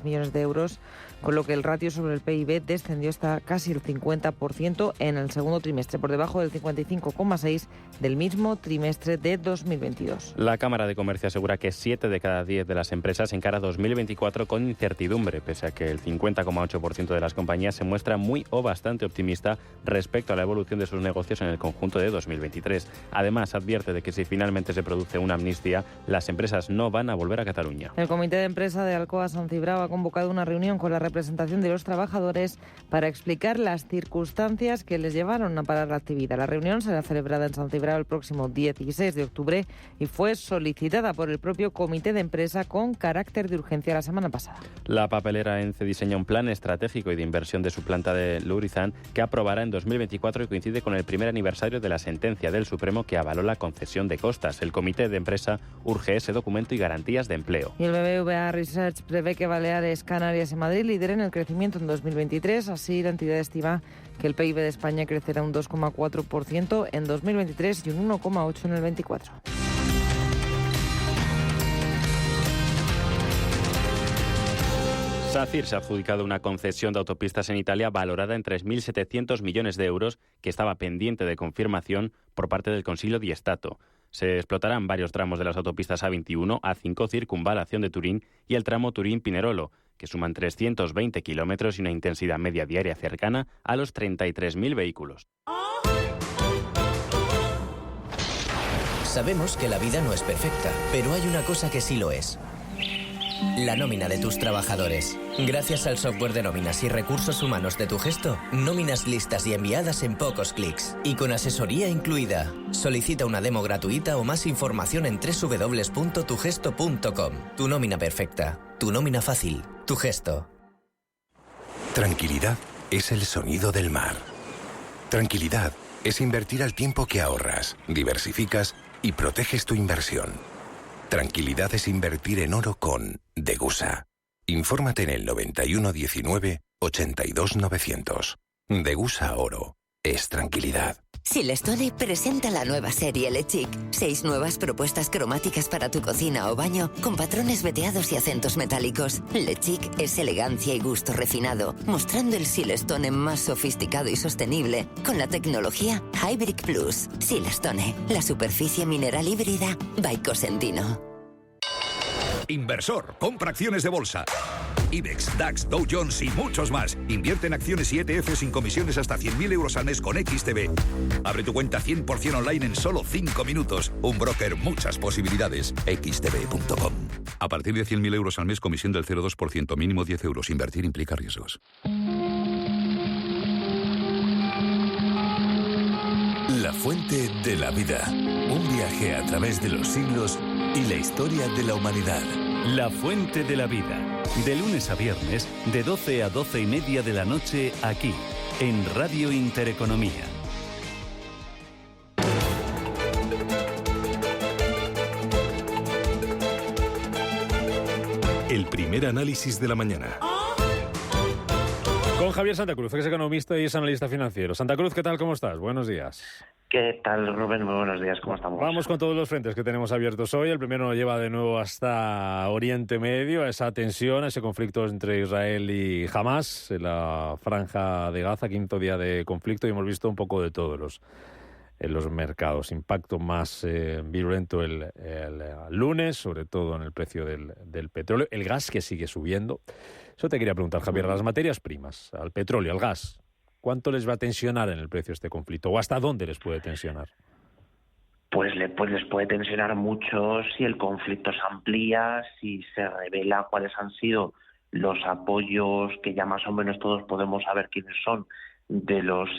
millones de euros con lo que el ratio sobre el PIB descendió hasta casi el 50% en el segundo trimestre, por debajo del 55,6% del mismo trimestre de 2022. La Cámara de Comercio asegura que 7 de cada 10 de las empresas encara 2024 con incertidumbre, pese a que el 50,8% de las compañías se muestra muy o bastante optimista respecto a la evolución de sus negocios en el conjunto de 2023. Además, advierte de que si finalmente se produce una amnistía, las empresas no van a volver a Cataluña. El Comité de Empresa de Alcoa San Cibrao ha convocado una reunión con la representación de los trabajadores para explicar las circunstancias que les llevaron a parar la actividad. La reunión será celebrada en San Cibrao el próximo 16 de octubre y fue solicitada por el propio Comité de Empresa con carácter de urgencia la semana pasada. La papelera ENCE diseña un plan estratégico y de inversión de su planta de Lourizán que aprobará en 2024 y coincide con el primer aniversario de la sentencia del Supremo que avaló la concesión de costas. El Comité de Empresa urge ese documento y garantías de empleo. Y el BBVA Research prevé que Baleares, Canarias y Madrid lideren el crecimiento en 2023. Así, la entidad estima que el PIB de España crecerá un 2,4% en 2023 y un 1,8% en el 24. SACIR se ha adjudicado una concesión de autopistas en Italia valorada en 3.700 millones de euros que estaba pendiente de confirmación por parte del Consiglio di Stato. Se explotarán varios tramos de las autopistas A21, A5 Circunvalación de Turín y el tramo Turín-Pinerolo, que suman 320 kilómetros y una intensidad media diaria cercana a los 33.000 vehículos. Sabemos que la vida no es perfecta, pero hay una cosa que sí lo es. La nómina de tus trabajadores. Gracias al software de nóminas y recursos humanos de Tu Gesto, nóminas listas y enviadas en pocos clics. Y con asesoría incluida. Solicita una demo gratuita o más información en www.tugesto.com. Tu nómina perfecta. Tu nómina fácil. Tu Gesto. Tranquilidad es el sonido del mar. Tranquilidad es invertir al tiempo que ahorras, diversificas y proteges tu inversión. Tranquilidad es invertir en oro con Degusa. Infórmate en el 91 19 82 900. Degusa Oro es tranquilidad. Silestone presenta la nueva serie Le Chic. 6 nuevas propuestas cromáticas para tu cocina o baño con patrones veteados y acentos metálicos. Le Chic es elegancia y gusto refinado, mostrando el Silestone más sofisticado y sostenible con la tecnología Hybrid Plus. Silestone, la superficie mineral híbrida by Cosentino. Inversor, compra acciones de bolsa. IBEX, DAX, Dow Jones y muchos más. Invierte en acciones y ETF sin comisiones hasta 100.000 euros al mes con XTB. Abre tu cuenta 100% online en solo 5 minutos. Un broker, muchas posibilidades. XTB.com. A partir de 100.000 euros al mes, comisión del 0,2%, mínimo 10 euros. Invertir implica riesgos. La fuente de la vida. Un viaje a través de los siglos y la historia de la humanidad. La fuente de la vida. De lunes a viernes, de 12 a 12 y media de la noche, aquí, en Radio Intereconomía. El primer análisis de la mañana. Con Javier Santa Cruz, que es economista y es analista financiero. Santa Cruz, ¿qué tal? ¿Cómo estás? Buenos días. ¿Qué tal, Rubén? Muy buenos días, ¿cómo estamos? Vamos con todos los frentes que tenemos abiertos hoy. El primero nos lleva de nuevo hasta Oriente Medio, a esa tensión, a ese conflicto entre Israel y Hamás, en la franja de Gaza, 5º día de conflicto, y hemos visto un poco de todos en los mercados. Impacto más virulento el lunes, sobre todo en el precio del petróleo. El gas, que sigue subiendo. Eso te quería preguntar, Javier, a las materias primas, al petróleo, al gas, ¿cuánto les va a tensionar en el precio este conflicto? ¿O hasta dónde les puede tensionar? Pues les puede tensionar mucho si el conflicto se amplía, si se revela cuáles han sido los apoyos, que ya más o menos todos podemos saber quiénes son, de los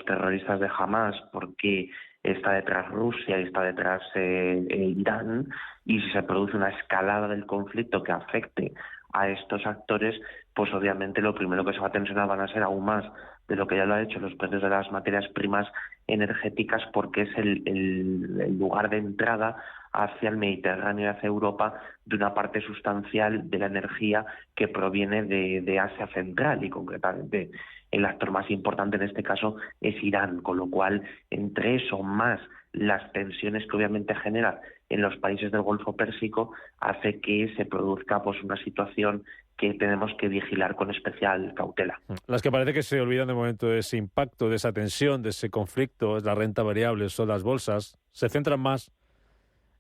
terroristas de Hamás, porque está detrás Rusia y está detrás Irán, y si se produce una escalada del conflicto que afecte a estos actores, pues obviamente lo primero que se va a tensionar van a ser aún más de lo que ya lo ha hecho los precios de las materias primas energéticas, porque es el lugar de entrada hacia el Mediterráneo y hacia Europa de una parte sustancial de la energía que proviene de Asia Central, y concretamente el actor más importante en este caso es Irán, con lo cual entre eso más las tensiones que obviamente genera en los países del Golfo Pérsico hace que se produzca pues una situación que tenemos que vigilar con especial cautela. Las que parece que se olvidan de momento de ese impacto, de esa tensión, de ese conflicto, es la renta variable, son las bolsas. Se centran más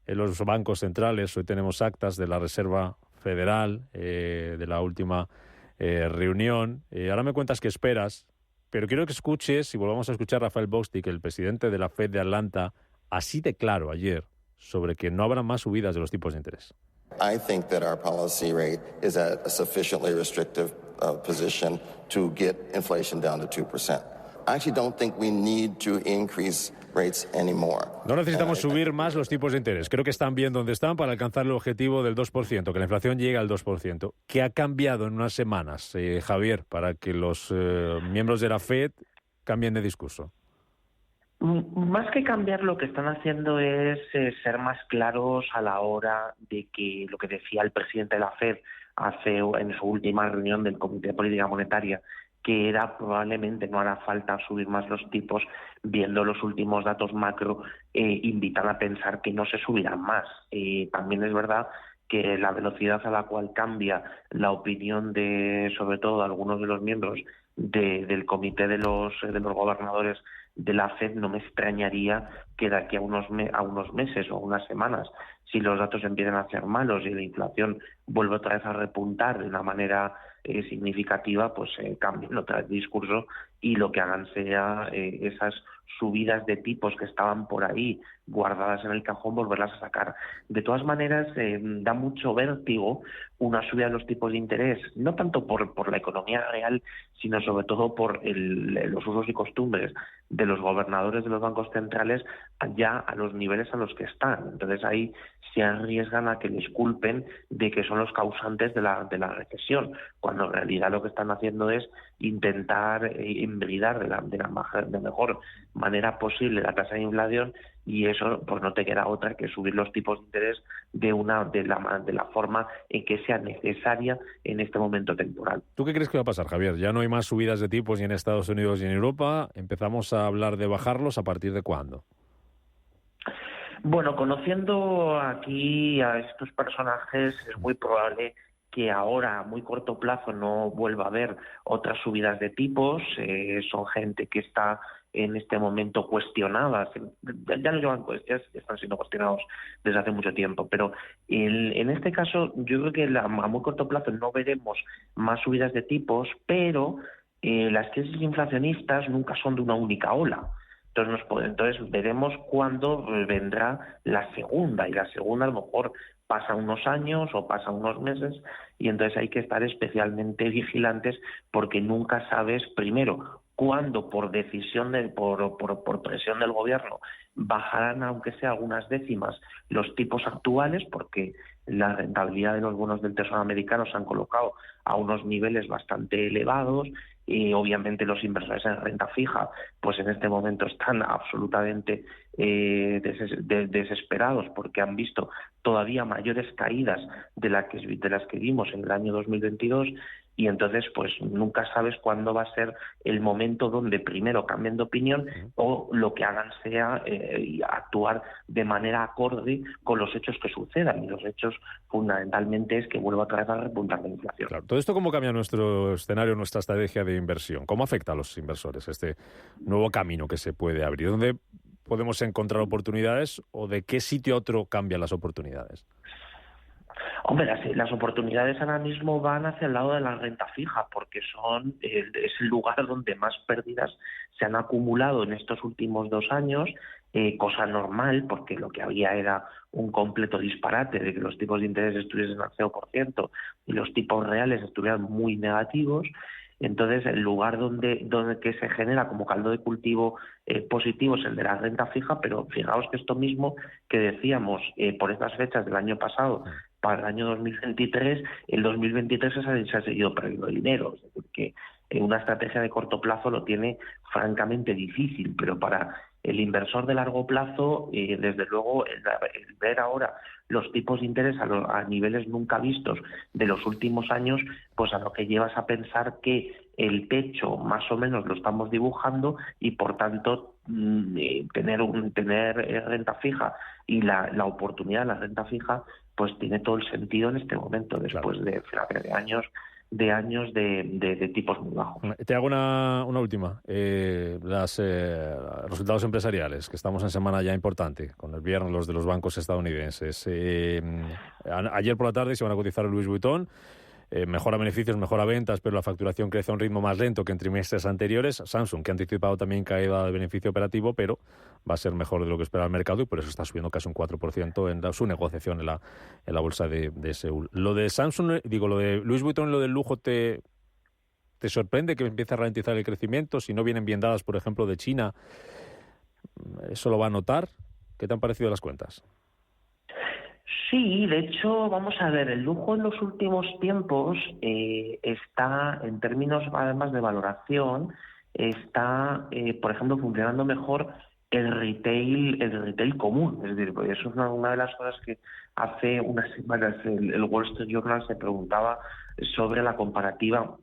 en los bancos centrales. Hoy tenemos actas de la Reserva Federal, de la última reunión. Ahora me cuentas qué esperas, pero quiero que escuches, y volvamos a escuchar a Rafael Bostic, el presidente de la Fed de Atlanta, así de claro ayer, sobre que no habrá más subidas de los tipos de interés. I think that our policy rate is at a sufficiently restrictive position to get inflation down to 2%. I actually don't think we need to increase rates anymore. No necesitamos subir más los tipos de interés. Creo que están bien donde están para alcanzar el objetivo del 2%, que la inflación llegue al 2%. ¿Qué ha cambiado en unas semanas, Javier, para que los miembros de la Fed cambien de discurso? Más que cambiar, lo que están haciendo es ser más claros a la hora de que lo que decía el presidente de la Fed en su última reunión del Comité de Política Monetaria, que era probablemente no hará falta subir más los tipos, viendo los últimos datos macro, invitan a pensar que no se subirán más. También es verdad que la velocidad a la cual cambia la opinión de, sobre todo, de algunos de los miembros del comité de los gobernadores de la Fed, no me extrañaría que de aquí a unos meses o unas semanas, si los datos empiezan a ser malos y la inflación vuelve otra vez a repuntar de una manera significativa, pues cambien otra vez el discurso y lo que hagan sea esas subidas de tipos que estaban por ahí guardadas en el cajón, volverlas a sacar. De todas maneras, da mucho vértigo una subida de los tipos de interés, no tanto por la economía real, sino sobre todo por los usos y costumbres de los gobernadores de los bancos centrales ya a los niveles a los que están. Entonces ahí se arriesgan a que les culpen de que son los causantes de la recesión, cuando en realidad lo que están haciendo es intentar embridar de la mejor manera posible la tasa de inflación, y eso pues no te queda otra que subir los tipos de interés de la forma en que sea necesaria en este momento temporal. ¿Tú qué crees que va a pasar, Javier? Ya no hay más subidas de tipos ni en Estados Unidos ni en Europa. ¿Empezamos a hablar de bajarlos a partir de cuándo? Bueno, conociendo aquí a estos personajes, es muy probable que ahora, a muy corto plazo, no vuelva a haber otras subidas de tipos. Son gente que está en este momento cuestionadas, ya no llevan cuestiones, están siendo cuestionados desde hace mucho tiempo, pero en este caso yo creo que a muy corto plazo no veremos más subidas de tipos, pero las crisis inflacionistas nunca son de una única ola. Entonces veremos cuándo vendrá la segunda, y la segunda a lo mejor pasa unos años o pasa unos meses, y entonces hay que estar especialmente vigilantes porque nunca sabes, primero, cuándo por decisión por presión del gobierno bajarán, aunque sea algunas décimas, los tipos actuales, porque la rentabilidad de los bonos del Tesoro americano se han colocado a unos niveles bastante elevados, y obviamente los inversores en renta fija pues en este momento están absolutamente desesperados porque han visto todavía mayores caídas de las que vimos en el año 2022, y entonces pues nunca sabes cuándo va a ser el momento donde primero cambien de opinión o lo que hagan sea actuar de manera acorde con los hechos que sucedan, y los hechos fundamentalmente es que vuelva otra vez a repuntar la inflación. Claro. ¿Todo esto cómo cambia nuestro escenario, nuestra estrategia de inversión? ¿Cómo afecta a los inversores este nuevo camino que se puede abrir? ¿Dónde podemos encontrar oportunidades o de qué sitio a otro cambian las oportunidades? Hombre, las oportunidades ahora mismo van hacia el lado de la renta fija, porque es el lugar donde más pérdidas se han acumulado en estos últimos 2 años, cosa normal, porque lo que había era un completo disparate de que los tipos de interés estuviesen al 0% y los tipos reales estuvieran muy negativos. Entonces, el lugar donde que se genera como caldo de cultivo positivo es el de la renta fija, pero fijaos que esto mismo que decíamos por estas fechas del año pasado, para el año 2023, el 2023 se ha seguido perdiendo dinero. Es decir, que una estrategia de corto plazo lo tiene francamente difícil, pero para el inversor de largo plazo, desde luego, el ver ahora los tipos de interés a niveles nunca vistos de los últimos años, pues a lo que llevas a pensar que el techo más o menos lo estamos dibujando, y por tanto tener renta fija y la oportunidad de la renta fija pues tiene todo el sentido en este momento, después de años de tipos muy bajos. Te hago una última. Los resultados empresariales, que estamos en semana ya importante, con el viernes los de los bancos estadounidenses. Ayer por la tarde se van a cotizar el Louis Vuitton. Mejora beneficios, mejora ventas, pero la facturación crece a un ritmo más lento que en trimestres anteriores. Samsung, que ha anticipado también caída de beneficio operativo, pero va a ser mejor de lo que espera el mercado y por eso está subiendo casi un 4% en su negociación en la bolsa de Seúl. Lo de Samsung, lo de Louis Vuitton, lo del lujo, ¿te sorprende que empiece a ralentizar el crecimiento? Si no vienen bien dadas, por ejemplo, de China, ¿eso lo va a notar? ¿Qué te han parecido las cuentas? Sí, de hecho, vamos a ver, el lujo en los últimos tiempos está, en términos además de valoración, está, por ejemplo, funcionando mejor el retail común. Es decir, pues eso es una de las cosas que hace unas semanas el Wall Street Journal se preguntaba sobre la comparativa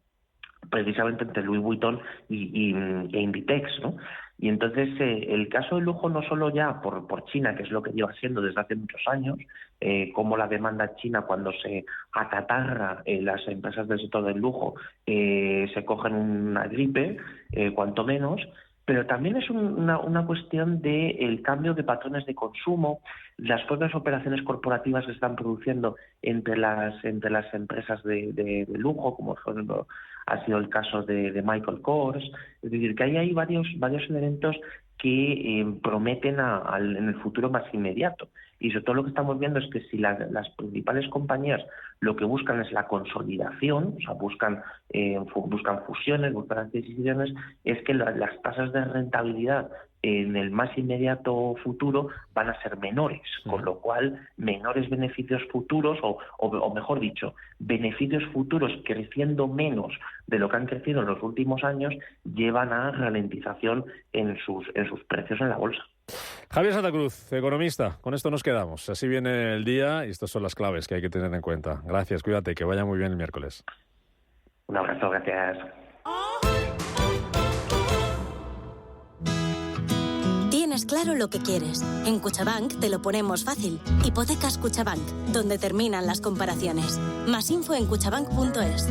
precisamente entre Louis Vuitton e Inditex, ¿no? Y entonces el caso del lujo no solo ya por China, que es lo que lleva siendo desde hace muchos años, como la demanda china cuando se acatarra las empresas del sector del lujo se cogen una gripe, cuanto menos, pero también es una cuestión del cambio de patrones de consumo, las propias operaciones corporativas que se están produciendo entre las empresas de lujo, como por ejemplo ha sido el caso de Michael Kors. Es decir, que hay varios elementos que prometen en el futuro más inmediato. Y sobre todo lo que estamos viendo es que si las principales compañías lo que buscan es la consolidación, o sea, buscan fusiones, buscan adquisiciones, es que las tasas de rentabilidad en el más inmediato futuro van a ser menores, con lo cual menores beneficios futuros, o mejor dicho, beneficios futuros creciendo menos de lo que han crecido en los últimos años, llevan a ralentización en sus precios en la bolsa. Javier Santa Cruz, economista, con esto nos quedamos. Así viene el día y estas son las claves que hay que tener en cuenta. Gracias, cuídate, que vaya muy bien el miércoles. Un abrazo, gracias. Tienes claro lo que quieres. En Cuchabank te lo ponemos fácil. Hipotecas Cuchabank, donde terminan las comparaciones. Más info en cuchabank.es.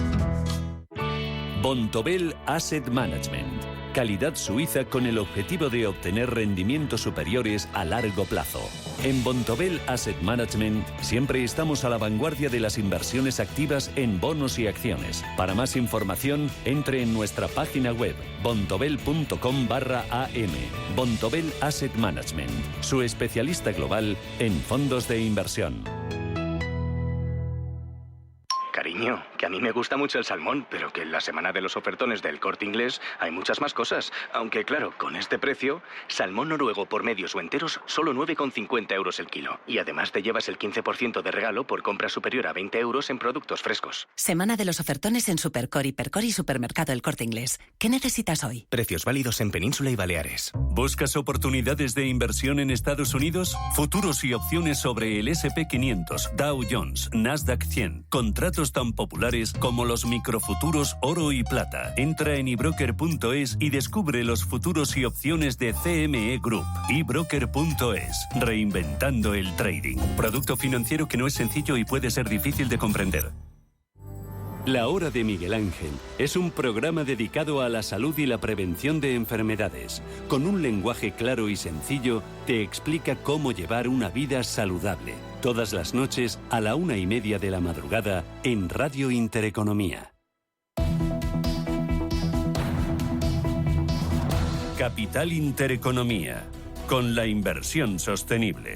Bontobel Asset Management. Calidad suiza con el objetivo de obtener rendimientos superiores a largo plazo. En Bontobel Asset Management siempre estamos a la vanguardia de las inversiones activas en bonos y acciones. Para más información, entre en nuestra página web bontobel.com/am. Bontobel Asset Management, su especialista global en fondos de inversión. Cariño, que a mí me gusta mucho el salmón, pero que en la semana de los ofertones del Corte Inglés hay muchas más cosas. Aunque claro, con este precio, salmón noruego por medios o enteros, solo 9,50 € el kilo. Y además te llevas el 15% de regalo por compra superior a 20 € en productos frescos. Semana de los ofertones en Supercor, Hipercor y Supermercado El Corte Inglés. ¿Qué necesitas hoy? Precios válidos en Península y Baleares. ¿Buscas oportunidades de inversión en Estados Unidos? Futuros y opciones sobre el S&P 500, Dow Jones, Nasdaq 100. Contratos tan populares como los microfuturos oro y plata. Entra en ebroker.es y descubre los futuros y opciones de CME Group. ebroker.es. Reinventando el trading. Producto financiero que no es sencillo y puede ser difícil de comprender. La Hora de Miguel Ángel es un programa dedicado a la salud y la prevención de enfermedades. Con un lenguaje claro y sencillo, te explica cómo llevar una vida saludable. Todas las noches a la 1:30 de la madrugada en Radio Intereconomía. Capital Intereconomía, con la inversión sostenible.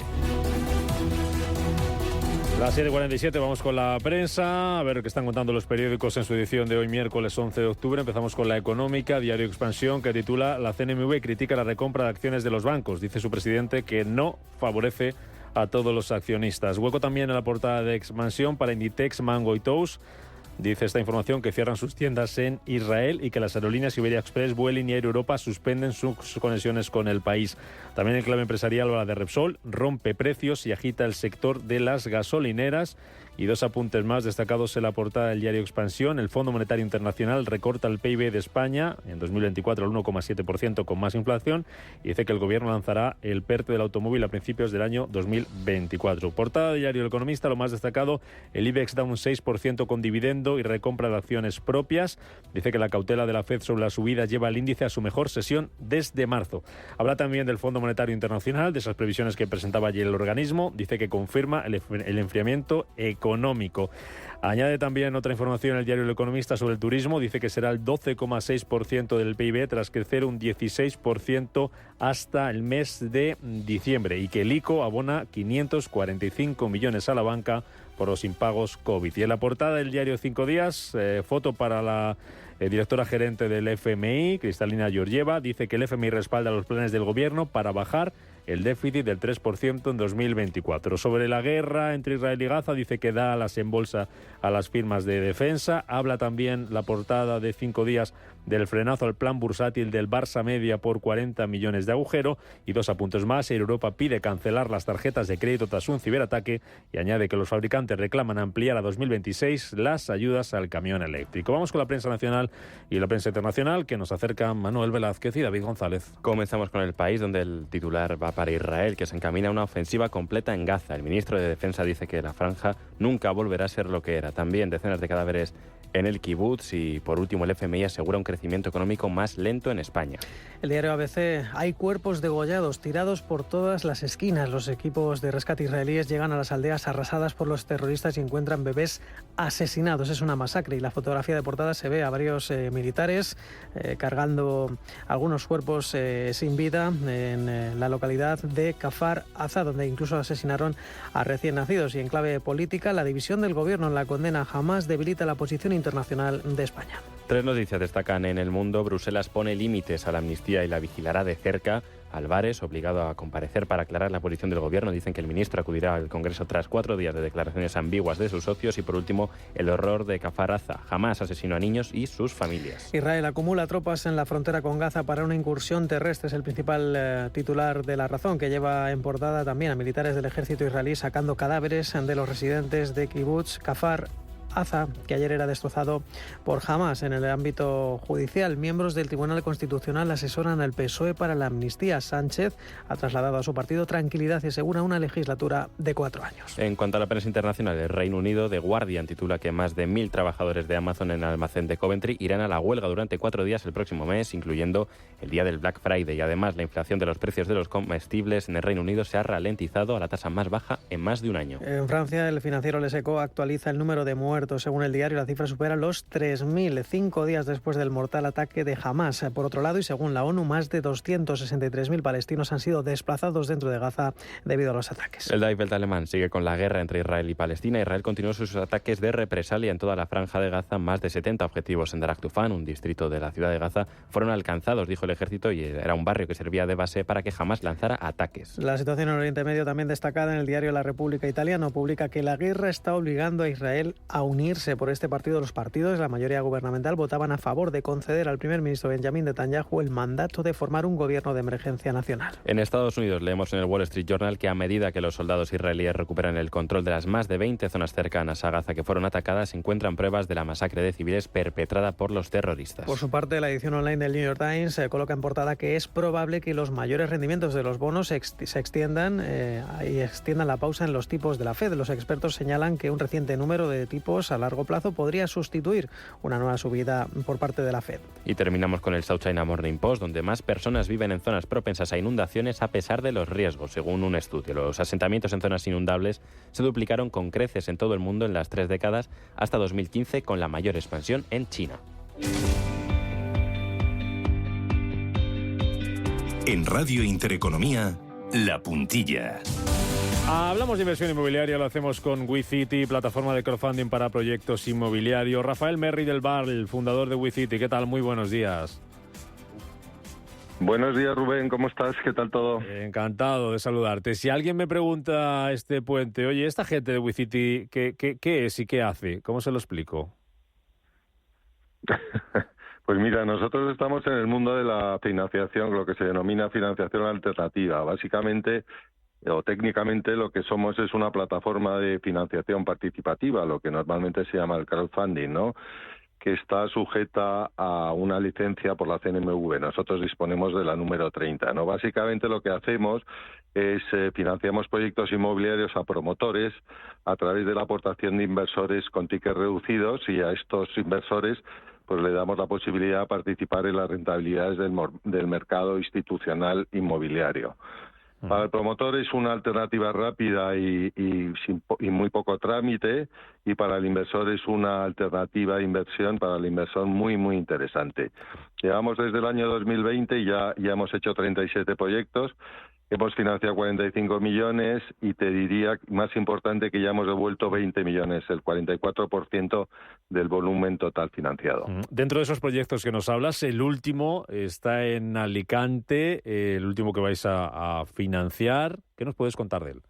Las 7:47, vamos con la prensa, a ver qué están contando los periódicos en su edición de hoy, miércoles 11 de octubre. Empezamos con La Económica, diario Expansión, que titula "La CNMV critica la recompra de acciones de los bancos". Dice su presidente que no favorece a todos los accionistas. Hueco también en la portada de Expansión para Inditex, Mango y Tous. Dice esta información que cierran sus tiendas en Israel y que las aerolíneas Iberia Express, Vueling y Air Europa suspenden sus conexiones con el país. También en clave empresarial habla de Repsol, rompe precios y agita el sector de las gasolineras, Y 2 apuntes más destacados en la portada del diario Expansión. El Fondo Monetario Internacional recorta el PIB de España en 2024 al 1,7% con más inflación y dice que el gobierno lanzará el PERTE del automóvil a principios del año 2024. Portada del diario El Economista, lo más destacado, el IBEX da un 6% con dividendo y recompra de acciones propias. Dice que la cautela de la FED sobre la subida lleva al índice a su mejor sesión desde marzo. Habla también del Fondo Monetario Internacional, de esas previsiones que presentaba ayer el organismo. Dice que confirma el enfriamiento económico. Añade también otra información en el diario El Economista sobre el turismo. Dice que será el 12,6% del PIB tras crecer un 16% hasta el mes de diciembre y que el ICO abona 545 millones a la banca por los impagos COVID. Y en la portada del diario 5 Días, foto para la directora gerente del FMI, Kristalina Georgieva. Dice que el FMI respalda los planes del gobierno para bajar el déficit del 3% en 2024. Sobre la guerra entre Israel y Gaza, dice que da alas en bolsa a las firmas de defensa. Habla también la portada de 5 Días del frenazo al plan bursátil del Barça Media por 40 millones de agujero. Y 2 apuntes más. Europa pide cancelar las tarjetas de crédito tras un ciberataque y añade que los fabricantes reclaman ampliar a 2026 las ayudas al camión eléctrico. Vamos con la prensa nacional y la prensa internacional, que nos acercan Manuel Velázquez y David González. Comenzamos con El País, donde el titular va para Israel, que se encamina a una ofensiva completa en Gaza. El ministro de Defensa dice que la franja nunca volverá a ser lo que era. También decenas de cadáveres en el kibutz y, por último, el FMI asegura un crecimiento económico más lento en España. El diario ABC, hay cuerpos degollados tirados por todas las esquinas. Los equipos de rescate israelíes llegan a las aldeas arrasadas por los terroristas y encuentran bebés asesinados. Es una masacre y la fotografía de portada se ve a varios militares cargando algunos cuerpos sin vida en la localidad de Kfar Aza, donde incluso asesinaron a recién nacidos. Y en clave política, la división del gobierno en la condena jamás debilita la posición internacional de España. 3 noticias destacan en el mundo. Bruselas pone límites a la amnistía y la vigilará de cerca. Álvarez, obligado a comparecer para aclarar la posición del gobierno. Dicen que el ministro acudirá al Congreso tras 4 días de declaraciones ambiguas de sus socios. Y por último, el horror de Kfar Aza. Jamás asesinó a niños y sus familias. Israel acumula tropas en la frontera con Gaza para una incursión terrestre. Es el principal titular de La Razón, que lleva en portada también a militares del ejército israelí sacando cadáveres de los residentes de Kibutz Kfar Aza, que ayer era destrozado por Hamás. En el ámbito judicial, miembros del Tribunal Constitucional asesoran al PSOE para la amnistía. Sánchez ha trasladado a su partido tranquilidad y asegura una legislatura de 4 años. En cuanto a la prensa internacional, el Reino Unido, The Guardian titula que más de 1.000 trabajadores de Amazon en el almacén de Coventry irán a la huelga durante 4 días el próximo mes, incluyendo el día del Black Friday. Y además, la inflación de los precios de los comestibles en el Reino Unido se ha ralentizado a la tasa más baja en más de un año. En Francia, el financiero Les Echos actualiza el número de muertos. Según el diario, la cifra supera los 3.000, 5 días después del mortal ataque de Hamás. Por otro lado, y según la ONU, más de 263.000 palestinos han sido desplazados dentro de Gaza debido a los ataques. El Die Welt alemán sigue con la guerra entre Israel y Palestina. Israel continuó sus ataques de represalia en toda la franja de Gaza. Más de 70 objetivos en Darak Tufan, un distrito de la ciudad de Gaza, fueron alcanzados, dijo el ejército, y era un barrio que servía de base para que Hamás lanzara ataques. La situación en Oriente Medio, también destacada en el diario La República Italiano, publica que la guerra está obligando a Israel a unirse. Por este partido, los partidos, la mayoría gubernamental, votaban a favor de conceder al primer ministro Benjamin Netanyahu el mandato de formar un gobierno de emergencia nacional. En Estados Unidos leemos en el Wall Street Journal que a medida que los soldados israelíes recuperan el control de las más de 20 zonas cercanas a Gaza que fueron atacadas, se encuentran pruebas de la masacre de civiles perpetrada por los terroristas. Por su parte, la edición online del New York Times coloca en portada que es probable que los mayores rendimientos de los bonos se extiendan y extiendan la pausa en los tipos de la Fed. Los expertos señalan que un reciente número de tipos a largo plazo podría sustituir una nueva subida por parte de la Fed. Y terminamos con el South China Morning Post, donde más personas viven en zonas propensas a inundaciones a pesar de los riesgos. Según un estudio, los asentamientos en zonas inundables se duplicaron con creces en todo el mundo en las 3 décadas hasta 2015, con la mayor expansión en China. En Radio Intereconomía, La Puntilla. Hablamos de inversión inmobiliaria, lo hacemos con WeCity, plataforma de crowdfunding para proyectos inmobiliarios. Rafael Merri del Bar, el fundador de WeCity. ¿Qué tal? Muy buenos días. Buenos días, Rubén. ¿Cómo estás? ¿Qué tal todo? Encantado de saludarte. Si alguien me pregunta este puente, oye, esta gente de WeCity, ¿qué es y qué hace? ¿Cómo se lo explico? Pues mira, nosotros estamos en el mundo de la financiación, lo que se denomina financiación alternativa. Básicamente o técnicamente lo que somos es una plataforma de financiación participativa, lo que normalmente se llama el crowdfunding, ¿no?, que está sujeta a una licencia por la CNMV. Nosotros disponemos de la número 30, ¿no? Básicamente lo que hacemos es financiamos proyectos inmobiliarios a promotores a través de la aportación de inversores con tickets reducidos, y a estos inversores pues le damos la posibilidad de participar en las rentabilidades del mercado institucional inmobiliario. Para el promotor es una alternativa rápida y muy poco trámite, y para el inversor es una alternativa de inversión para el inversor muy, muy interesante. Llevamos desde el año 2020 y ya hemos hecho 37 proyectos, hemos financiado 45 millones y te diría, más importante, que ya hemos devuelto 20 millones, el 44% del volumen total financiado. Dentro de esos proyectos que nos hablas, el último está en Alicante, el último que vais a financiar. ¿Qué nos puedes contar de él?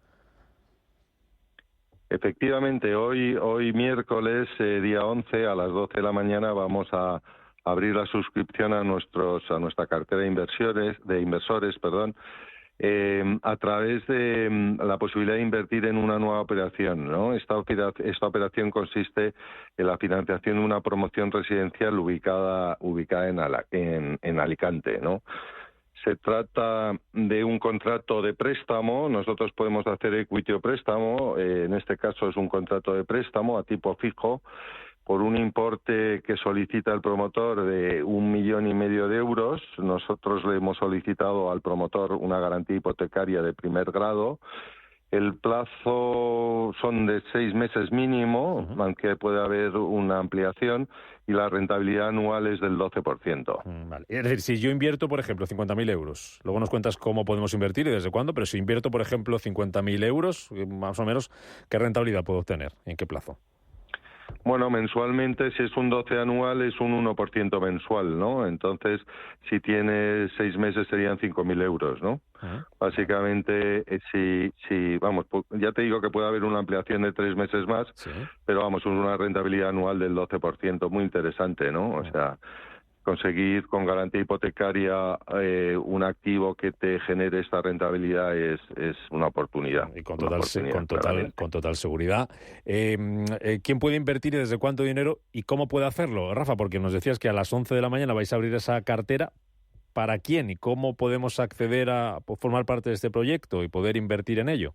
Efectivamente, hoy miércoles, día 11, a las 12 de la mañana, vamos a abrir la suscripción a nuestra cartera de inversores, a través de la posibilidad de invertir en una nueva operación, ¿no? Esta operación consiste en la financiación de una promoción residencial ubicada en Alicante, ¿no? Se trata de un contrato de préstamo. Nosotros podemos hacer equity o préstamo. En este caso es un contrato de préstamo a tipo fijo por un importe que solicita el promotor de 1,5 millones de euros. Nosotros le hemos solicitado al promotor una garantía hipotecaria de primer grado. El plazo son de 6 meses mínimo, aunque puede haber una ampliación, y la rentabilidad anual es del 12%. Vale. Es decir, si yo invierto, por ejemplo, 50.000 euros, luego nos cuentas cómo podemos invertir y desde cuándo, pero si invierto, por ejemplo, 50.000 euros, más o menos, ¿qué rentabilidad puedo obtener? ¿En qué plazo? Bueno, mensualmente, si es un 12 anual, es un 1% mensual, ¿no? Entonces, si tiene 6 meses, serían 5.000 euros, ¿no? Básicamente, vamos, ya te digo que puede haber una ampliación de 3 meses más, pero vamos, una rentabilidad anual del 12%, muy interesante, ¿no? O sea, conseguir con garantía hipotecaria un activo que te genere esta rentabilidad es una oportunidad. Y con total seguridad. ¿Quién puede invertir y desde cuánto dinero y cómo puede hacerlo, Rafa? Porque nos decías que a las 11 de la mañana vais a abrir esa cartera. ¿Para quién y cómo podemos acceder a formar parte de este proyecto y poder invertir en ello?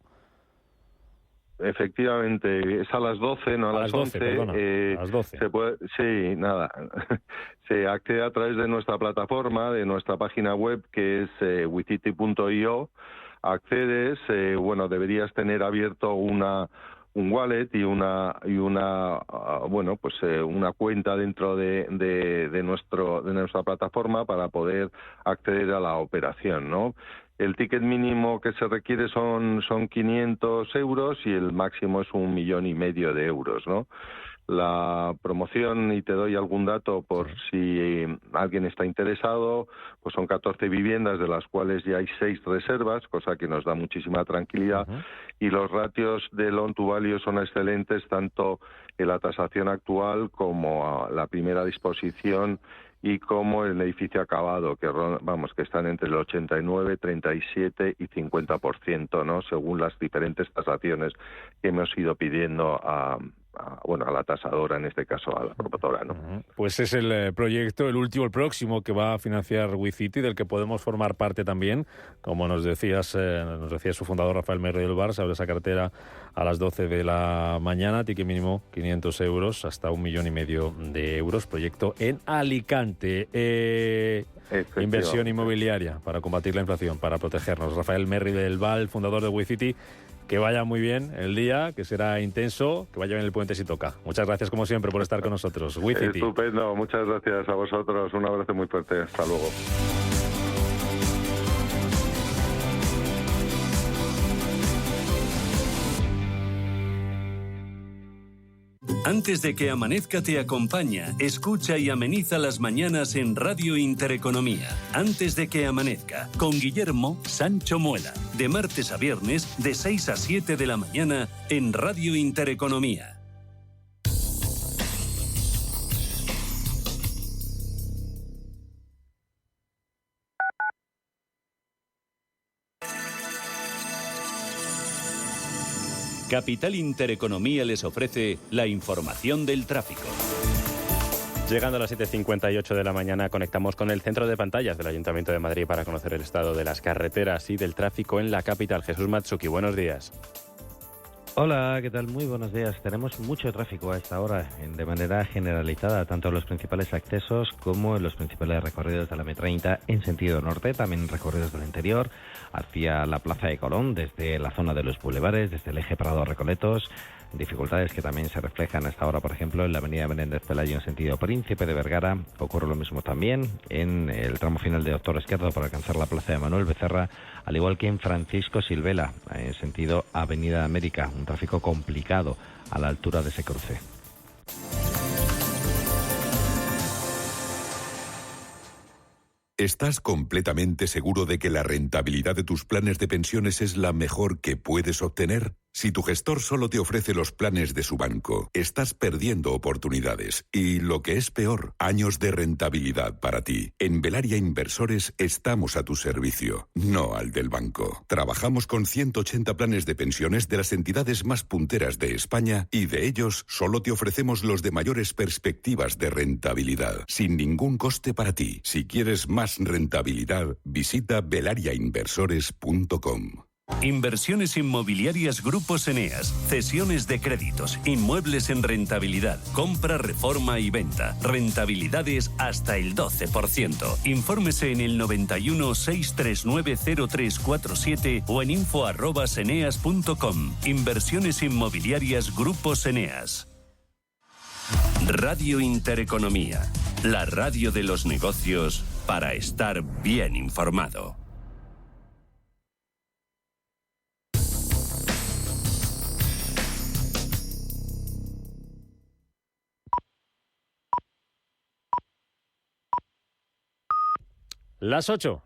Efectivamente, es a las 12, no a las 11. Perdona, a las 12. Se accede a través de nuestra plataforma, de nuestra página web, que es withity.io. Accedes, deberías tener abierto un wallet y una cuenta dentro de nuestra plataforma para poder acceder a la operación, ¿no? El ticket mínimo que se requiere son 500 euros y el máximo es 1,5 millones de euros, ¿no? La promoción, y te doy algún dato por si alguien está interesado, pues son 14 viviendas, de las cuales ya hay 6 reservas, cosa que nos da muchísima tranquilidad, y los ratios de loan to value son excelentes, tanto en la tasación actual como a la primera disposición y como el edificio acabado, que están entre el 89, 37 y 50%, ¿no? Según las diferentes tasaciones que hemos ido pidiendo a la tasadora, en este caso a la promotora, ¿no? Pues es el proyecto, el próximo que va a financiar WeCity, del que podemos formar parte también. Como nos decía su fundador Rafael Merri del Bar, se abre esa cartera a las 12 de la mañana, ticket mínimo 500 euros, hasta 1,5 millones de euros, proyecto en Alicante. Inversión inmobiliaria para combatir la inflación, para protegernos. Rafael Merri del Val, fundador de WeCity. Que vaya muy bien el día, que será intenso, que vaya bien el puente si toca. Muchas gracias, como siempre, por estar con nosotros. WeCity. Estupendo, muchas gracias a vosotros. Un abrazo muy fuerte. Hasta luego. Antes de que amanezca te acompaña, escucha y ameniza las mañanas en Radio Intereconomía. Antes de que amanezca, con Guillermo Sancho Muela. De martes a viernes, de 6 a 7 de la mañana, en Radio Intereconomía. Capital Intereconomía les ofrece la información del tráfico. Llegando a las 7:58 de la mañana, conectamos con el centro de pantallas del Ayuntamiento de Madrid para conocer el estado de las carreteras y del tráfico en la capital. Jesús Matsuki, buenos días. Hola, ¿qué tal? Muy buenos días. Tenemos mucho tráfico a esta hora, de manera generalizada, tanto en los principales accesos como en los principales recorridos de la M30 en sentido norte, también en recorridos del interior, hacia la Plaza de Colón, desde la zona de los bulevares, desde el eje Prado-Recoletos. Dificultades que también se reflejan hasta ahora, por ejemplo, en la avenida Menéndez Pelayo en sentido Príncipe de Vergara. Ocurre lo mismo también en el tramo final de Doctor Esquerdo para alcanzar la plaza de Manuel Becerra, al igual que en Francisco Silvela, en sentido Avenida América. Un tráfico complicado a la altura de ese cruce. ¿Estás completamente seguro de que la rentabilidad de tus planes de pensiones es la mejor que puedes obtener? Si tu gestor solo te ofrece los planes de su banco, estás perdiendo oportunidades y, lo que es peor, años de rentabilidad para ti. En Velaria Inversores estamos a tu servicio, no al del banco. Trabajamos con 180 planes de pensiones de las entidades más punteras de España y de ellos solo te ofrecemos los de mayores perspectivas de rentabilidad, sin ningún coste para ti. Si quieres más rentabilidad, visita velariainversores.com. Inversiones inmobiliarias Grupos Eneas, cesiones de créditos, inmuebles en rentabilidad, compra, reforma y venta, rentabilidades hasta el 12%. Infórmese en el 91 639 0347 o en info@eneas.com. Inversiones inmobiliarias Grupos Eneas. Radio Intereconomía, la radio de los negocios para estar bien informado. Las 8